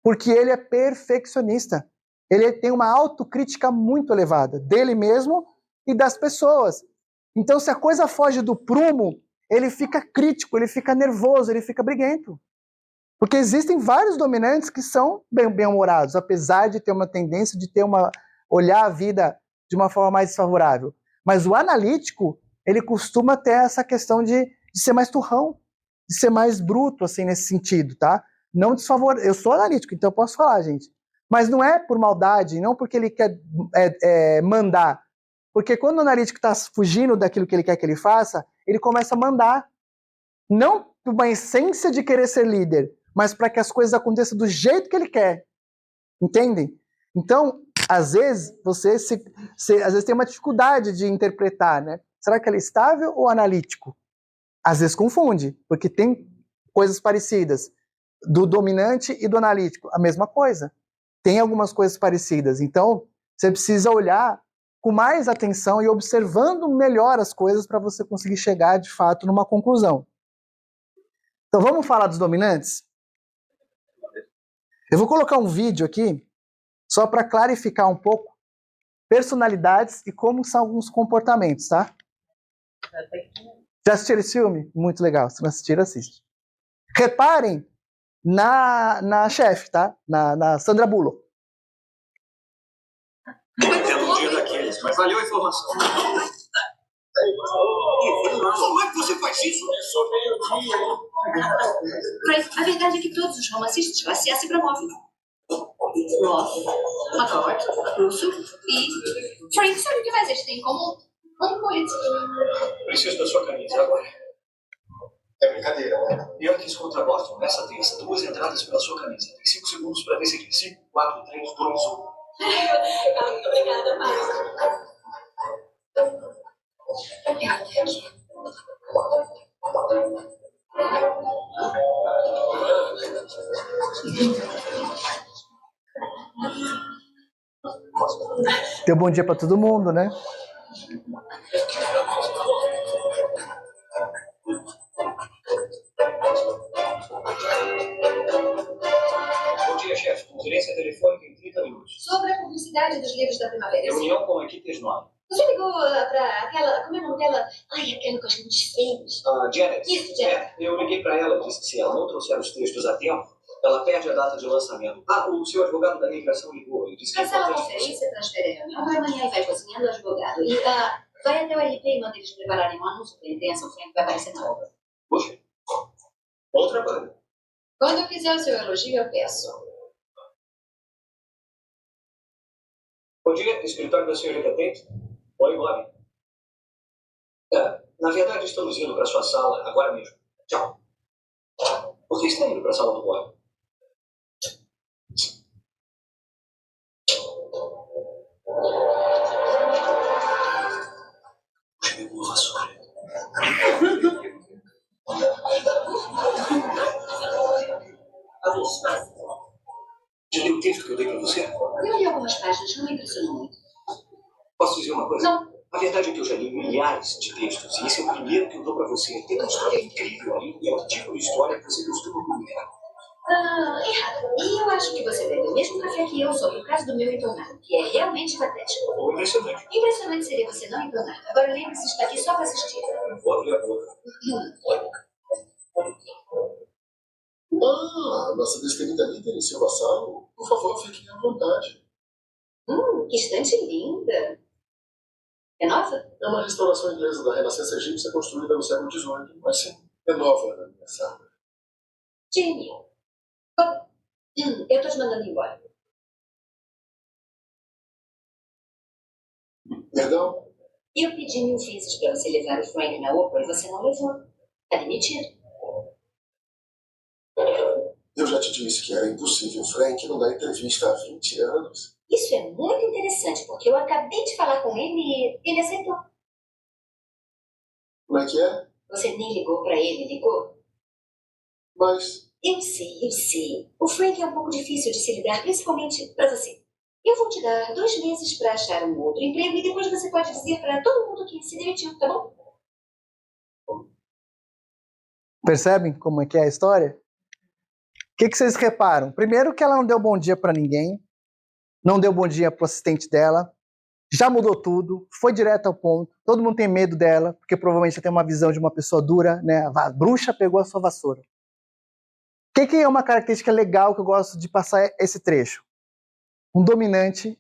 Porque ele é perfeccionista. Ele tem uma autocrítica muito elevada dele mesmo e das pessoas. Então, se a coisa foge do prumo, ele fica crítico, ele fica nervoso, ele fica briguento. Porque existem vários dominantes que são bem-humorados, apesar de ter uma tendência de olhar a vida de uma forma mais desfavorável. Mas o analítico, ele costuma ter essa questão de ser mais turrão, de ser mais bruto, assim, nesse sentido, tá? Não desfavorável. Eu sou analítico, então eu posso falar, gente. Mas não é por maldade, não porque ele quer mandar. Porque quando o analítico está fugindo daquilo que ele quer que ele faça, ele começa a mandar. Não por uma essência de querer ser líder, mas para que as coisas aconteçam do jeito que ele quer. Entendem? Então, às vezes, você às vezes tem uma dificuldade de interpretar, né? Será que ele é estável ou analítico? Às vezes confunde, porque tem coisas parecidas. Do dominante e do analítico, a mesma coisa. Tem algumas coisas parecidas. Então, você precisa olhar com mais atenção e observando melhor as coisas para você conseguir chegar, de fato, numa conclusão. Então, vamos falar dos dominantes? Eu vou colocar um vídeo aqui, só para clarificar um pouco personalidades e como são alguns comportamentos, tá? Já assistiram esse filme? Muito legal. Se não assistiram, assiste. Reparem na chefe, tá? Na Sandra Bullock.
É um dia daqueles, mas valeu a informação. Como é que você faz isso?
Começou meio-dia, hein?
Frank, a verdade é que todos os romancistas de classe A se promovem. Roth, McCord, Russo e... Frank, sabe o que mais eles têm em comum? Um político.
Preciso da sua camisa agora.
É brincadeira, né?
Yankees contra Boston, nessa terça. 2 entradas pela sua camisa. Tem 5 segundos para decidir. 5, 4, 3, 2, 1.
Muito obrigada, Marcos.
Deu bom dia para todo mundo, né?
Bom dia, chefe. Conferência telefônica em 30 minutos.
Sobre a publicidade dos livros da primavera.
Reunião com a equipe nova.
Você ligou pra aquela... Como é o nome dela? Ai, aquela com as lentes feias.
Janet.
Isso, Janet.
Eu liguei para ela e disse que se ela não trouxer os textos a tempo, ela perde a data de lançamento. O seu advogado da imigração ligou e disse que...
Cancela a conferência, transfere a reunião para amanhã e vai cozinhando o advogado. E vai até o RP e manda eles prepararem um anúncio para a intenção. O Frank vai aparecer na obra.
Poxa, bom trabalho.
Quando eu quiser o seu elogio, eu peço.
Bom dia, escritório da senhorita Tate. Oi, Bob. Na verdade, estamos indo para sua sala agora mesmo. Tchau. Você está indo para a sala do Bob? Pegou a vassoura. Já leu o texto que eu dei para você?
Eu li algumas páginas, não me impressionou muito.
Posso dizer uma coisa?
Não.
A verdade é que eu já li milhares de textos e esse é o primeiro que eu dou para você. Tem uma história incrível ali e é o tipo de história que você costuma publicar.
Errado. E eu acho que você bebe o mesmo café que eu sobre o caso do meu entornado, que é realmente patético.
Ou impressionante.
Impressionante seria você não entornar. Agora lembre-se, está aqui só para assistir.
Vou abrir a boca.
Nossa despedida líder em seu vassalo. Por favor, fiquem à vontade.
Que estante linda. É nova?
É uma restauração inglesa da Renascença egípcia construída no século XVIII, mas sim, é nova na minha sala.
Genial. Bom, eu estou te mandando embora.
Perdão?
Eu pedi 1000 vezes para você levar o Frank na Oprah e você não levou. Tá demitido.
Eu já te disse que era impossível. Frank não dá entrevista há 20 anos.
Isso é muito interessante, porque eu acabei de falar com ele e ele aceitou.
Como é que é?
Você nem ligou para ele, ligou?
Mas
Eu sei. O Frank é um pouco difícil de se lidar, principalmente para você. Eu vou te dar 2 meses para achar um outro emprego e depois você pode dizer para todo mundo que se demitiu, tá bom?
Percebem como é que é a história? O que vocês reparam? Primeiro que ela não deu bom dia para ninguém, não deu bom dia pro assistente dela, já mudou tudo, foi direto ao ponto, todo mundo tem medo dela, porque provavelmente ela tem uma visão de uma pessoa dura, né? A bruxa pegou a sua vassoura. O que é uma característica legal que eu gosto de passar esse trecho? Um dominante,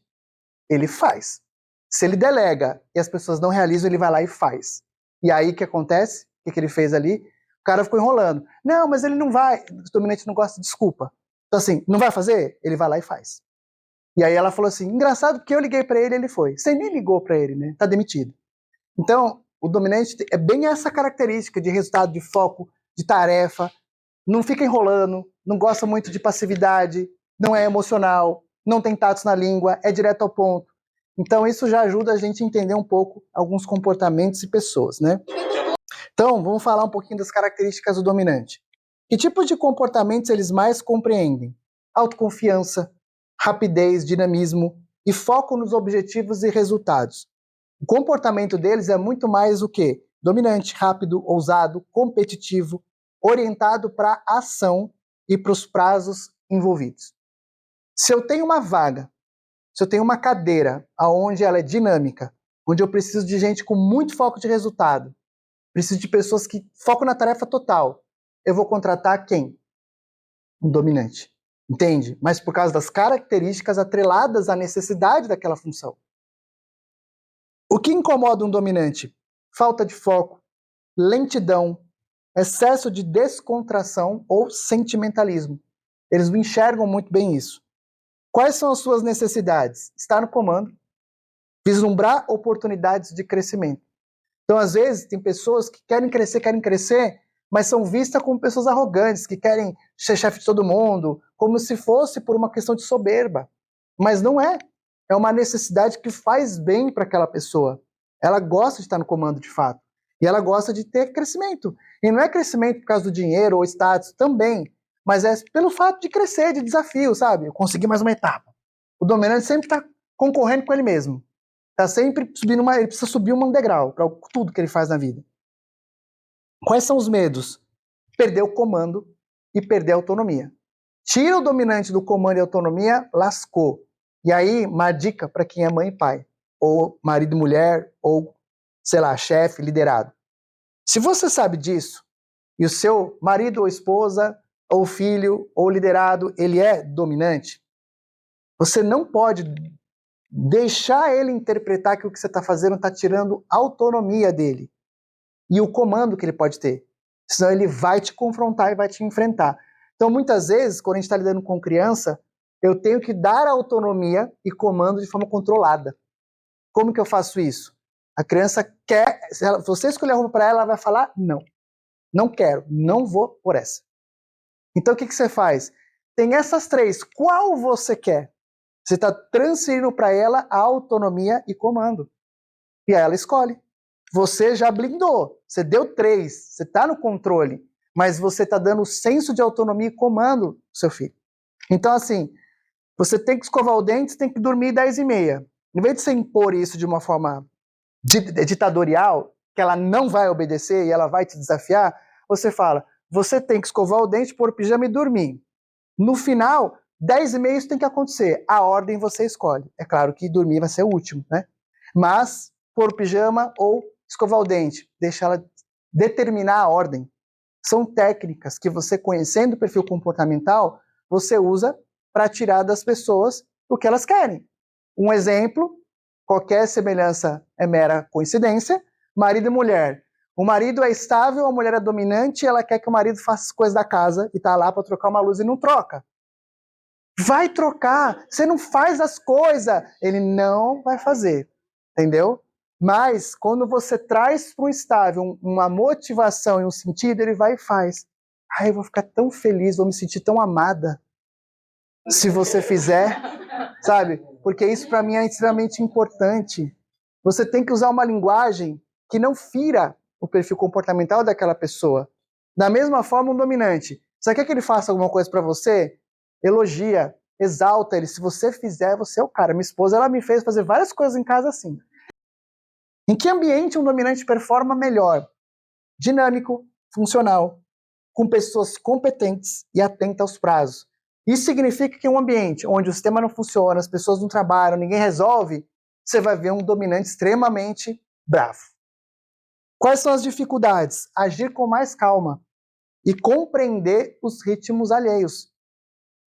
ele faz. Se ele delega e as pessoas não realizam, ele vai lá e faz. E aí o que acontece? O que ele fez ali? O cara ficou enrolando. Não, mas ele não vai. O dominante não gosta de desculpa. Então assim, não vai fazer? Ele vai lá e faz. E aí ela falou assim, engraçado porque eu liguei para ele, ele foi. Você nem ligou para ele, né? Tá demitido. Então, o dominante é bem essa característica de resultado, de foco, de tarefa. Não fica enrolando, não gosta muito de passividade, não é emocional, não tem tatos na língua, é direto ao ponto. Então isso já ajuda a gente a entender um pouco alguns comportamentos e pessoas, né? Então, vamos falar um pouquinho das características do dominante. Que tipo de comportamentos eles mais compreendem? Autoconfiança, rapidez, dinamismo e foco nos objetivos e resultados. O comportamento deles é muito mais o quê? Dominante, rápido, ousado, competitivo, orientado para a ação e para os prazos envolvidos. Se eu tenho uma vaga, se eu tenho uma cadeira onde ela é dinâmica, onde eu preciso de gente com muito foco de resultado, preciso de pessoas que focam na tarefa total, eu vou contratar quem? Um dominante. Entende? Mas por causa das características atreladas à necessidade daquela função. O que incomoda um dominante? Falta de foco, lentidão, excesso de descontração ou sentimentalismo. Eles não enxergam muito bem isso. Quais são as suas necessidades? Estar no comando, vislumbrar oportunidades de crescimento. Então, às vezes, tem pessoas que querem crescer, mas são vistas como pessoas arrogantes, que querem ser chefe de todo mundo, como se fosse por uma questão de soberba. Mas não é. É uma necessidade que faz bem para aquela pessoa. Ela gosta de estar no comando de fato. E ela gosta de ter crescimento. E não é crescimento por causa do dinheiro ou status, também. Mas é pelo fato de crescer, de desafio, sabe? Eu consegui mais uma etapa. O dominante sempre está concorrendo com ele mesmo. Está sempre subindo ele precisa subir um degrau para tudo que ele faz na vida. Quais são os medos? Perder o comando e perder a autonomia. Tira o dominante do comando e autonomia, lascou. E aí, uma dica para quem é mãe e pai, ou marido e mulher, ou, sei lá, chefe, liderado. Se você sabe disso, e o seu marido ou esposa, ou filho, ou liderado, ele é dominante, você não pode deixar ele interpretar que o que você está fazendo está tirando a autonomia dele e o comando que ele pode ter. Senão ele vai te confrontar e vai te enfrentar. Então, muitas vezes, quando a gente está lidando com criança, Eu tenho que dar autonomia e comando de forma controlada. Como que eu faço isso? A criança quer, se você escolher a roupa para ela, ela vai falar não. Não quero, não vou por essa. Então o que você faz? Tem essas três, qual você quer? Você está transferindo para ela a autonomia e comando. E aí ela escolhe. Você já blindou, você deu 3, você está no controle, mas você está dando o senso de autonomia e comando pro seu filho. Então, assim, você tem que escovar o dente, você tem que dormir 10h30. Em vez de você impor isso de uma forma ditatorial, que ela não vai obedecer e ela vai te desafiar, você fala, você tem que escovar o dente, pôr o pijama e dormir. No final, 10h30 isso tem que acontecer. A ordem você escolhe. É claro que dormir vai ser o último, né? Mas, pôr o pijama ou escovar o dente, deixa ela determinar a ordem. São técnicas que você, conhecendo o perfil comportamental, você usa para tirar das pessoas o que elas querem. Um exemplo, qualquer semelhança é mera coincidência, marido e mulher. O marido é estável, a mulher é dominante e ela quer que o marido faça as coisas da casa e está lá para trocar uma luz e não troca. Vai trocar, você não faz as coisas. Ele não vai fazer, entendeu? Mas quando você traz para o estável uma motivação e um sentido, ele vai e faz. Ai, eu vou ficar tão feliz, vou me sentir tão amada se você fizer, sabe? Porque isso para mim é extremamente importante. Você tem que usar uma linguagem que não fira o perfil comportamental daquela pessoa. Da mesma forma, um dominante. Você quer que ele faça alguma coisa para você? Elogia, exalta ele. Se você fizer, você é o cara. Minha esposa, ela me fez fazer várias coisas em casa assim. Em que ambiente um dominante performa melhor? Dinâmico, funcional, com pessoas competentes e atentas aos prazos. Isso significa que um ambiente onde o sistema não funciona, as pessoas não trabalham, ninguém resolve, você vai ver um dominante extremamente bravo. Quais são as dificuldades? Agir com mais calma e compreender os ritmos alheios.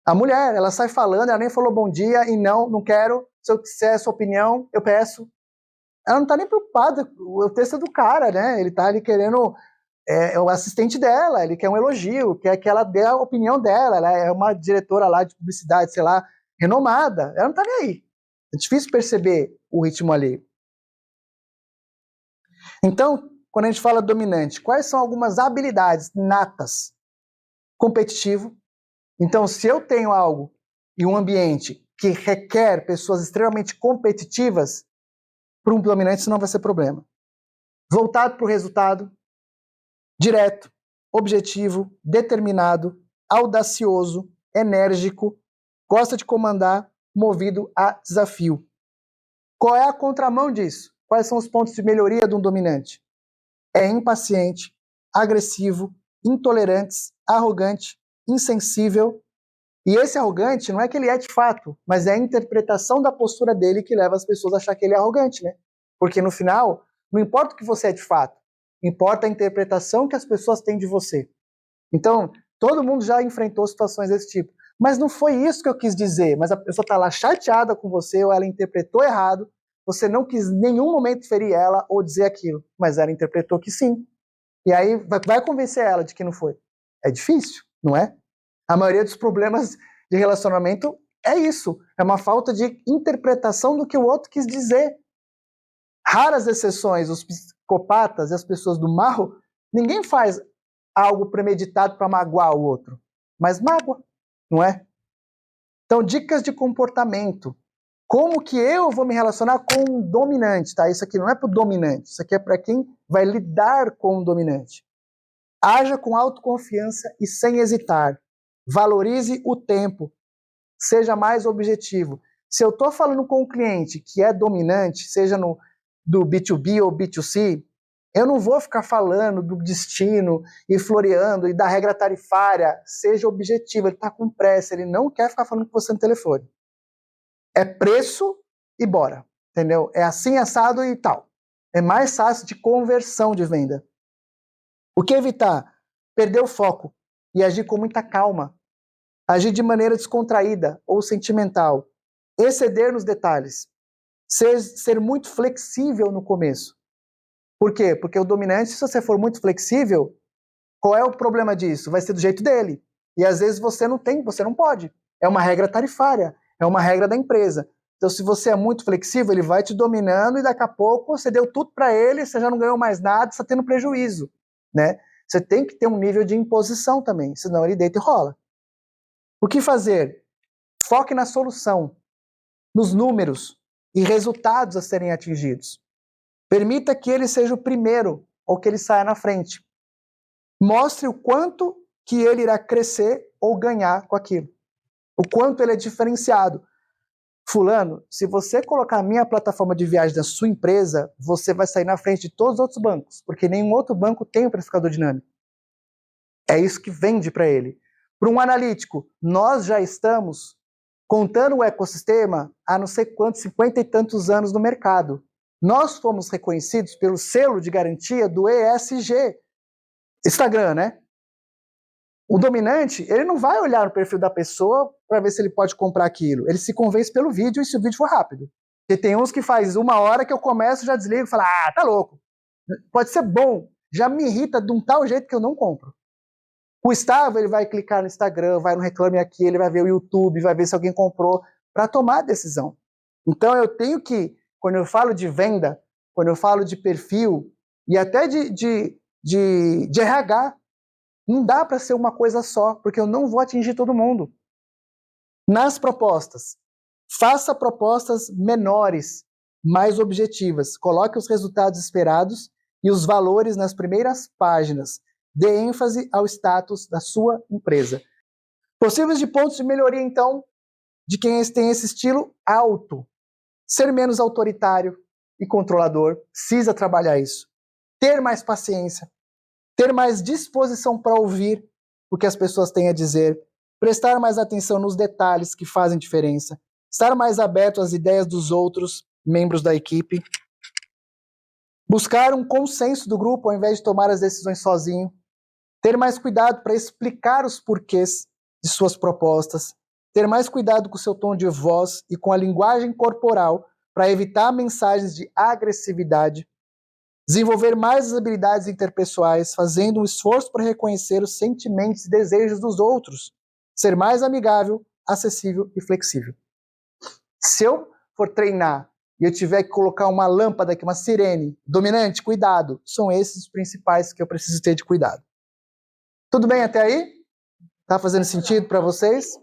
A mulher, ela sai falando, ela nem falou bom dia e não quero, se eu quiser a sua opinião, eu peço. Ela não está nem preocupada, o texto é do cara, né? Ele está ali querendo, é o assistente dela, ele quer um elogio, quer que ela dê a opinião dela, ela é uma diretora lá de publicidade, sei lá, renomada, ela não está nem aí. É difícil perceber o ritmo alheio. Então, quando a gente fala dominante, quais são algumas habilidades natas? Competitivo. Então, se eu tenho algo e um ambiente que requer pessoas extremamente competitivas, para um dominante isso não vai ser problema. Voltado para o resultado, direto, objetivo, determinado, audacioso, enérgico, gosta de comandar, movido a desafio. Qual é a contramão disso? Quais são os pontos de melhoria de um dominante? É impaciente, agressivo, intolerante, arrogante, insensível. E esse arrogante não é que ele é de fato, mas é a interpretação da postura dele que leva as pessoas a achar que ele é arrogante, né? Porque no final, não importa o que você é de fato, importa a interpretação que as pessoas têm de você. Então, todo mundo já enfrentou situações desse tipo. Mas não foi isso que eu quis dizer, mas a pessoa está lá chateada com você, ou ela interpretou errado, você não quis em nenhum momento ferir ela ou dizer aquilo, mas ela interpretou que sim. E aí vai convencer ela de que não foi. É difícil, não é? A maioria dos problemas de relacionamento é isso. É uma falta de interpretação do que o outro quis dizer. Raras exceções, os psicopatas e as pessoas do mal, ninguém faz algo premeditado para magoar o outro, mas mágoa, não é? Então, dicas de comportamento. Como que eu vou me relacionar com um dominante, tá? Isso aqui não é para o dominante, isso aqui é para quem vai lidar com o dominante. Haja com autoconfiança e sem hesitar. Valorize o tempo. Seja mais objetivo. Se eu estou falando com um cliente que é dominante, seja do B2B ou B2C, eu não vou ficar falando do destino e floreando e da regra tarifária. Seja objetivo, ele está com pressa, ele não quer ficar falando com você no telefone. É preço e bora, entendeu? É assim, assado e tal. É mais fácil de conversão de venda. O que evitar? Perder o foco e agir com muita calma. Agir de maneira descontraída ou sentimental. Exceder nos detalhes. Ser muito flexível no começo. Por quê? Porque o dominante, se você for muito flexível, qual é o problema disso? Vai ser do jeito dele. E às vezes você não pode. É uma regra tarifária, é uma regra da empresa. Então, se você é muito flexível, ele vai te dominando e daqui a pouco você deu tudo para ele, você já não ganhou mais nada, você está tendo prejuízo, né? Você tem que ter um nível de imposição também, senão ele deita e rola. O que fazer? Foque na solução, nos números e resultados a serem atingidos. Permita que ele seja o primeiro ou que ele saia na frente. Mostre o quanto que ele irá crescer ou ganhar com aquilo. O quanto ele é diferenciado. Fulano, se você colocar a minha plataforma de viagem na sua empresa, você vai sair na frente de todos os outros bancos, porque nenhum outro banco tem um precificador dinâmico. É isso que vende para ele. Para um analítico, nós já estamos contando o ecossistema há não sei quantos, 50 e tantos anos no mercado. Nós fomos reconhecidos pelo selo de garantia do ESG. Instagram, né? O dominante, ele não vai olhar no perfil da pessoa para ver se ele pode comprar aquilo. Ele se convence pelo vídeo e se o vídeo for rápido. Porque tem uns que faz 1 hora que eu começo, já desligo e falo, tá louco. Pode ser bom, já me irrita de um tal jeito que eu não compro. O Gustavo, ele vai clicar no Instagram, vai no Reclame Aqui, ele vai ver o YouTube, vai ver se alguém comprou, para tomar a decisão. Então eu tenho que, quando eu falo de venda, quando eu falo de perfil, e até de RH, não dá para ser uma coisa só, porque eu não vou atingir todo mundo. Nas propostas, faça propostas menores, mais objetivas. Coloque os resultados esperados e os valores nas primeiras páginas. Dê ênfase ao status da sua empresa. Possíveis de pontos de melhoria, então, de quem tem esse estilo alto. Ser menos autoritário e controlador. Precisa trabalhar isso. Ter mais paciência. Ter mais disposição para ouvir o que as pessoas têm a dizer, prestar mais atenção nos detalhes que fazem diferença, estar mais aberto às ideias dos outros membros da equipe, buscar um consenso do grupo ao invés de tomar as decisões sozinho, ter mais cuidado para explicar os porquês de suas propostas, ter mais cuidado com o seu tom de voz e com a linguagem corporal para evitar mensagens de agressividade, desenvolver mais as habilidades interpessoais, fazendo um esforço para reconhecer os sentimentos e desejos dos outros, ser mais amigável, acessível e flexível. Se eu for treinar e eu tiver que colocar uma lâmpada aqui, uma sirene, dominante, cuidado, são esses os principais que eu preciso ter de cuidado. Tudo bem até aí? Tá fazendo sentido para vocês?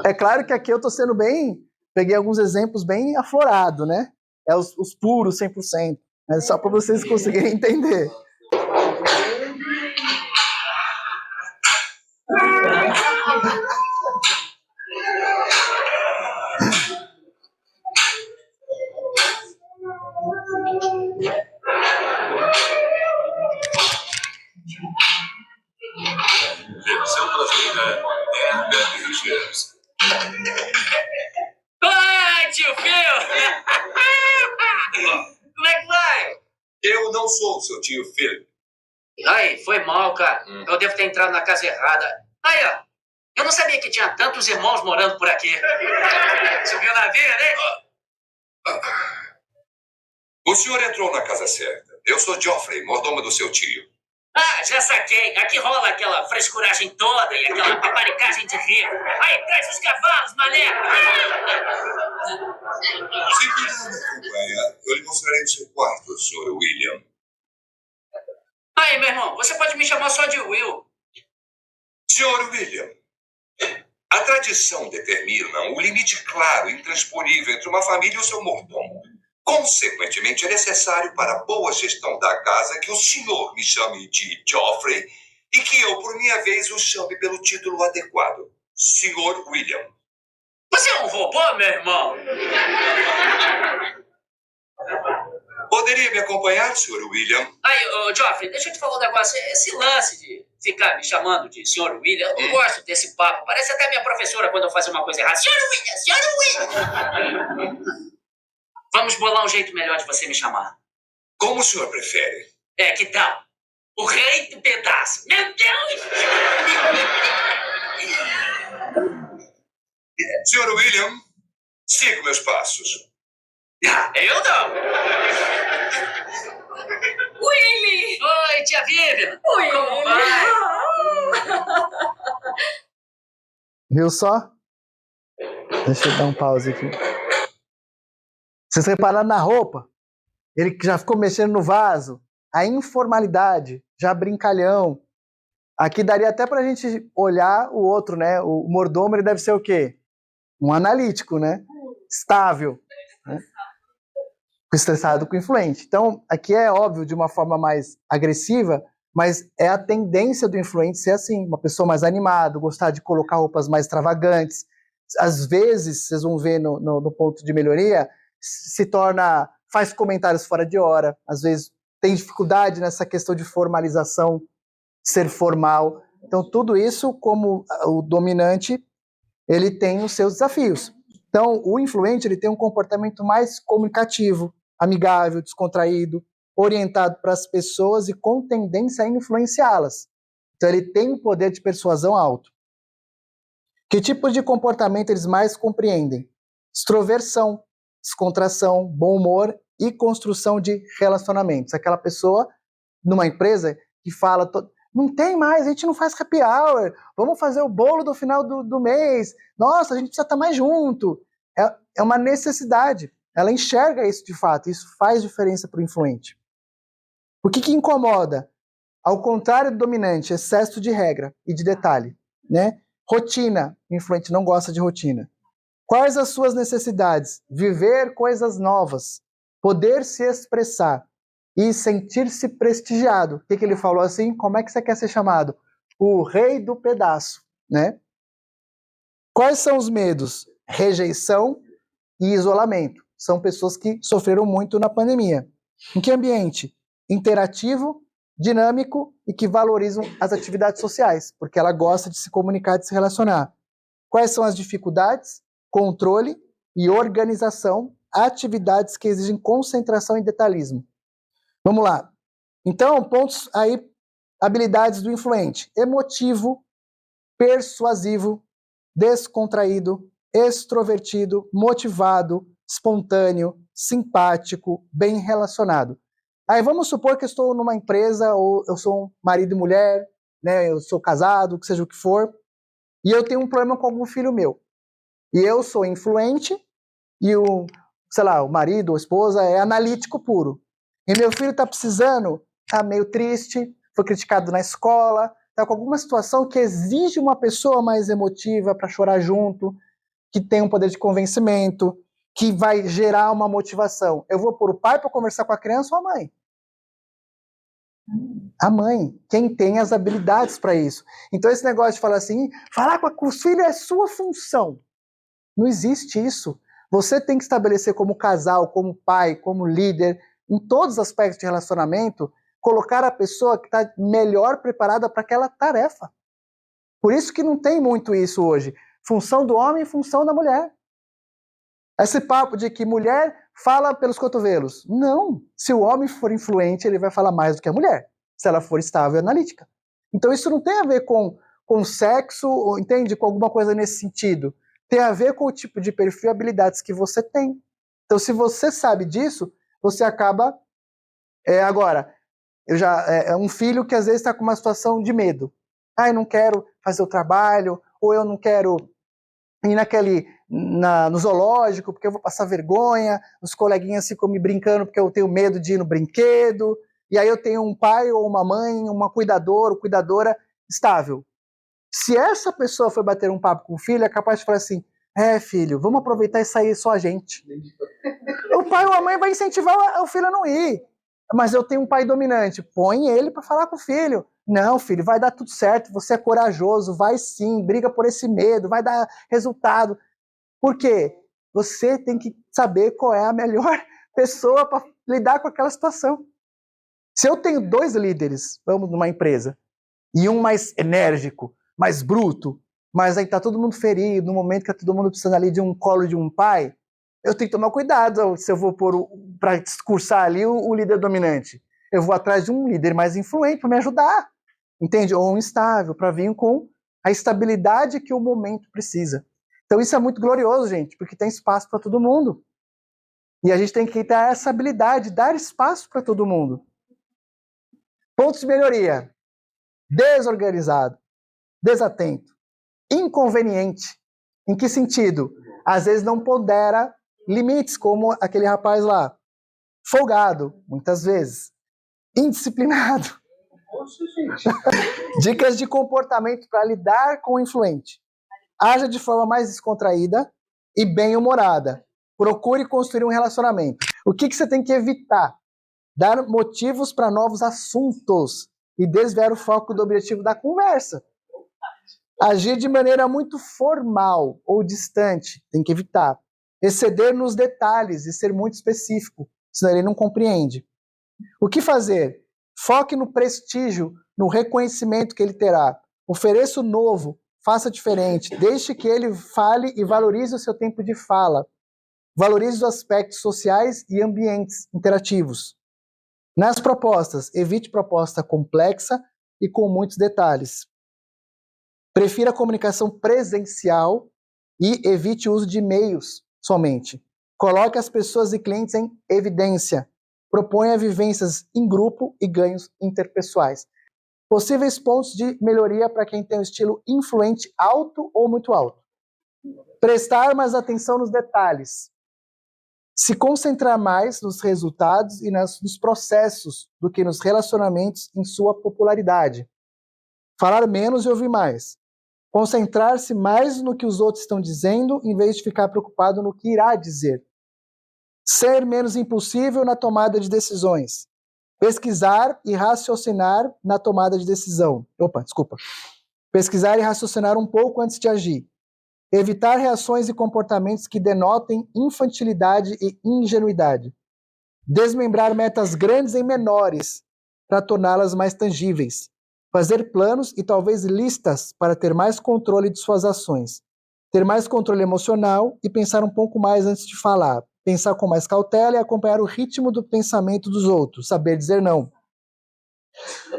É claro que aqui eu estou sendo peguei alguns exemplos bem aflorados, né? É os puros 100%. É só para vocês conseguirem entender.
Versão brasileira, Herbert Richards.
Oi, tio Phil! Como é que vai?
Eu não sou seu tio Phil.
Ai, foi mal, cara. Eu devo ter entrado na casa errada. Aí, ó. Eu não sabia que tinha tantos irmãos morando por aqui. Subiu na veia, né?
O senhor entrou na casa certa. Eu sou Geoffrey, mordomo do seu tio.
Ah, já saquei. Aqui rola aquela frescuragem toda e aquela paparicagem de rico. Aí, traz os cavalos, mané!
Se puder me acompanhar, eu lhe mostrarei o seu quarto, Sr. William.
Aí, meu irmão, você pode me chamar só de Will.
Sr. William, a tradição determina um limite claro e intransponível entre uma família e o seu mordomo. Consequentemente, é necessário para a boa gestão da casa que o senhor me chame de Geoffrey e que eu, por minha vez, o chame pelo título adequado, Sr. William.
Você é um robô, meu irmão?
Poderia me acompanhar, Sr. William?
Aí, ô, Geoffrey, deixa eu te falar um negócio. Esse lance de ficar me chamando de Sr. William, eu não gosto desse papo. Parece até minha professora quando eu faço uma coisa errada. Sr. William! Sr. William! Vamos bolar um jeito melhor de você me chamar.
Como o senhor prefere?
Que tal? O rei do pedaço. Meu Deus!
Sr. William, siga meus passos.
Eu não!
Willy!
Oi, tia Vivian!
Oi!
Como vai?
Viu só? Deixa eu dar um pause aqui. Vocês repararam na roupa? Ele já ficou mexendo no vaso. A informalidade, já brincalhão. Aqui daria até pra gente olhar o outro, né? O mordomo, ele deve ser o quê? Um analítico, né? Estável. Né? Estressado com influente. Então, aqui é óbvio, de uma forma mais agressiva, mas é a tendência do influente ser assim, uma pessoa mais animada, gostar de colocar roupas mais extravagantes. Às vezes, vocês vão ver no ponto de melhoria, faz comentários fora de hora, às vezes tem dificuldade nessa questão de formalização, ser formal. Então, tudo isso, como o dominante, ele tem os seus desafios. Então, o influente, ele tem um comportamento mais comunicativo, amigável, descontraído, orientado para as pessoas e com tendência a influenciá-las. Então, ele tem um poder de persuasão alto. Que tipos de comportamento eles mais compreendem? Extroversão, descontração, bom humor e construção de relacionamentos. Aquela pessoa, numa empresa, que fala... Não tem mais, a gente não faz happy hour, vamos fazer o bolo do final do mês, nossa, a gente precisa estar mais junto. É uma necessidade, ela enxerga isso de fato, isso faz diferença para o influente. O que incomoda? Ao contrário do dominante, excesso de regra e de detalhe. Né? Rotina, o influente não gosta de rotina. Quais as suas necessidades? Viver coisas novas, poder se expressar e sentir-se prestigiado. O que ele falou assim? Como é que você quer ser chamado? O rei do pedaço, né? Quais são os medos? Rejeição e isolamento. São pessoas que sofreram muito na pandemia. Em que ambiente? Interativo, dinâmico e que valorizam as atividades sociais, porque ela gosta de se comunicar, de se relacionar. Quais são as dificuldades? Controle e organização, atividades que exigem concentração e detalhismo. Vamos lá. Então, pontos aí, habilidades do influente. Emotivo, persuasivo, descontraído, extrovertido, motivado, espontâneo, simpático, bem relacionado. Aí vamos supor que eu estou numa empresa, ou eu sou um marido e mulher, né, eu sou casado, que seja o que for, e eu tenho um problema com algum filho meu. E eu sou influente, e o marido ou a esposa é analítico puro. E meu filho está precisando, está meio triste, foi criticado na escola, está com alguma situação que exige uma pessoa mais emotiva para chorar junto, que tem um poder de convencimento, que vai gerar uma motivação. Eu vou pôr o pai para conversar com a criança ou a mãe? A mãe, quem tem as habilidades para isso. Então esse negócio de falar assim, falar com os filhos é sua função. Não existe isso. Você tem que estabelecer como casal, como pai, como líder, em todos os aspectos de relacionamento, colocar a pessoa que está melhor preparada para aquela tarefa. Por isso que não tem muito isso hoje. Função do homem e função da mulher. Esse papo de que mulher fala pelos cotovelos. Não. Se o homem for influente, ele vai falar mais do que a mulher, se ela for estável e analítica. Então isso não tem a ver com sexo, entende? Com alguma coisa nesse sentido. Tem a ver com o tipo de perfil e habilidades que você tem. Então se você sabe disso, você acaba... Agora, é um filho que às vezes está com uma situação de medo. Eu não quero fazer o trabalho, ou eu não quero ir no zoológico porque eu vou passar vergonha, os coleguinhas ficam me brincando porque eu tenho medo de ir no brinquedo, e aí eu tenho um pai ou uma mãe, uma cuidadora ou cuidadora estável. Se essa pessoa for bater um papo com o filho, é capaz de falar assim, filho, vamos aproveitar e sair só a gente. O pai ou a mãe vai incentivar o filho a não ir. Mas eu tenho um pai dominante, põe ele para falar com o filho. Não, filho, vai dar tudo certo, você é corajoso, vai sim, briga por esse medo, vai dar resultado. Por quê? Você tem que saber qual é a melhor pessoa para lidar com aquela situação. Se eu tenho 2 líderes, vamos numa empresa, e um mais enérgico, mais bruto, mas aí tá todo mundo ferido, no momento que tá todo mundo precisando ali de um colo de um pai, eu tenho que tomar cuidado se eu vou pôr para discursar ali o líder dominante. Eu vou atrás de um líder mais influente para me ajudar, entende? Ou um instável, para vir com a estabilidade que o momento precisa. Então isso é muito glorioso, gente, porque tem espaço para todo mundo. E a gente tem que ter essa habilidade, dar espaço para todo mundo. Pontos de melhoria. Desorganizado, desatento, inconveniente. Em que sentido? Às vezes não pondera limites, como aquele rapaz lá. Folgado, muitas vezes. Indisciplinado. Dicas de comportamento para lidar com o influente. Haja de forma mais descontraída e bem-humorada. Procure construir um relacionamento. O que você tem que evitar? Dar motivos para novos assuntos e desviar o foco do objetivo da conversa. Agir de maneira muito formal ou distante, tem que evitar. Exceder nos detalhes e ser muito específico, senão ele não compreende. O que fazer? Foque no prestígio, no reconhecimento que ele terá. Ofereça o novo, faça diferente, deixe que ele fale e valorize o seu tempo de fala. Valorize os aspectos sociais e ambientes interativos. Nas propostas, evite proposta complexa e com muitos detalhes. Prefira a comunicação presencial e evite o uso de e-mails somente. Coloque as pessoas e clientes em evidência. Proponha vivências em grupo e ganhos interpessoais. Possíveis pontos de melhoria para quem tem um estilo influente alto ou muito alto. Prestar mais atenção nos detalhes. Se concentrar mais nos resultados e nos processos do que nos relacionamentos em sua popularidade. Falar menos e ouvir mais. Concentrar-se mais no que os outros estão dizendo, em vez de ficar preocupado no que irá dizer. Ser menos impulsivo na tomada de decisões. Pesquisar e raciocinar na tomada de decisão. Pesquisar e raciocinar um pouco antes de agir. Evitar reações e comportamentos que denotem infantilidade e ingenuidade. Desmembrar metas grandes em menores para torná-las mais tangíveis. Fazer planos e talvez listas para ter mais controle de suas ações. Ter mais controle emocional e pensar um pouco mais antes de falar. Pensar com mais cautela e acompanhar o ritmo do pensamento dos outros. Saber dizer não.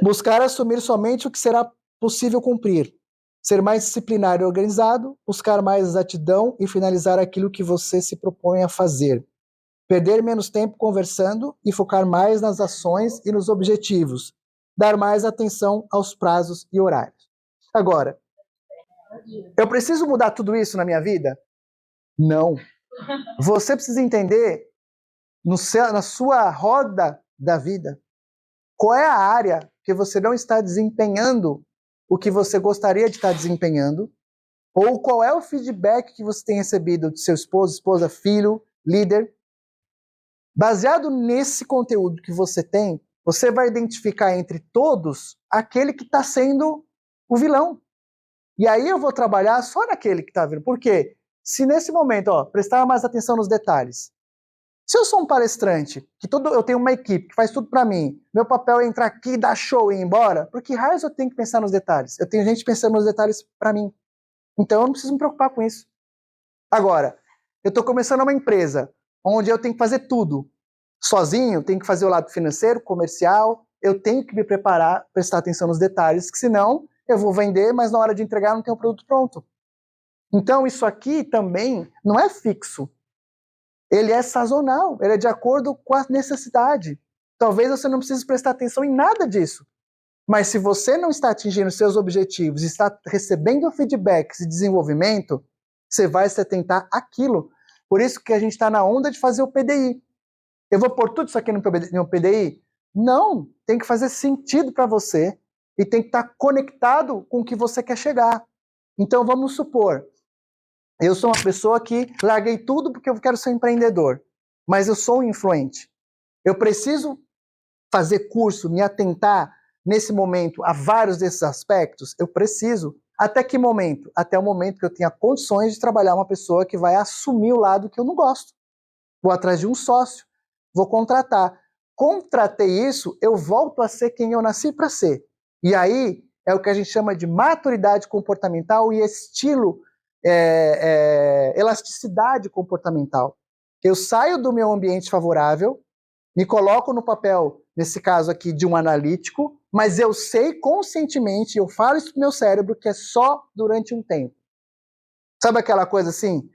Buscar assumir somente o que será possível cumprir. Ser mais disciplinário e organizado. Buscar mais exatidão e finalizar aquilo que você se propõe a fazer. Perder menos tempo conversando e focar mais nas ações e nos objetivos. Dar mais atenção aos prazos e horários. Agora, eu preciso mudar tudo isso na minha vida? Não. Você precisa entender, na sua roda da vida, qual é a área que você não está desempenhando o que você gostaria de estar desempenhando, ou qual é o feedback que você tem recebido de seu esposo, esposa, filho, líder. Baseado nesse conteúdo que você tem, você vai identificar entre todos aquele que está sendo o vilão. E aí eu vou trabalhar só naquele que está vindo. Por quê? Se nesse momento, prestar mais atenção nos detalhes. Se eu sou um palestrante, eu tenho uma equipe que faz tudo para mim, meu papel é entrar aqui, dar show e ir embora, por que raios eu tenho que pensar nos detalhes? Eu tenho gente pensando nos detalhes para mim. Então eu não preciso me preocupar com isso. Agora, eu estou começando uma empresa onde eu tenho que fazer tudo. Sozinho, tenho que fazer o lado financeiro, comercial, eu tenho que me preparar, prestar atenção nos detalhes, que senão eu vou vender, mas na hora de entregar não tem o produto pronto. Então isso aqui também não é fixo. Ele é sazonal, ele é de acordo com a necessidade. Talvez você não precise prestar atenção em nada disso. Mas se você não está atingindo seus objetivos, está recebendo feedbacks e desenvolvimento, você vai se atentar àquilo. Por isso que a gente está na onda de fazer o PDI. Eu vou pôr tudo isso aqui no PDI? Não, tem que fazer sentido para você e tem que estar conectado com o que você quer chegar. Então vamos supor, eu sou uma pessoa que larguei tudo porque eu quero ser um empreendedor, mas eu sou um influente. Eu preciso fazer curso, me atentar nesse momento a vários desses aspectos? Eu preciso. Até que momento? Até o momento que eu tenha condições de trabalhar uma pessoa que vai assumir o lado que eu não gosto. Vou atrás de um sócio, vou contratar. Contratei isso, eu volto a ser quem eu nasci para ser. E aí é o que a gente chama de maturidade comportamental e estilo, elasticidade comportamental. Eu saio do meu ambiente favorável, me coloco no papel, nesse caso aqui, de um analítico, mas eu sei conscientemente, eu falo isso pro meu cérebro, que é só durante um tempo. Sabe aquela coisa assim?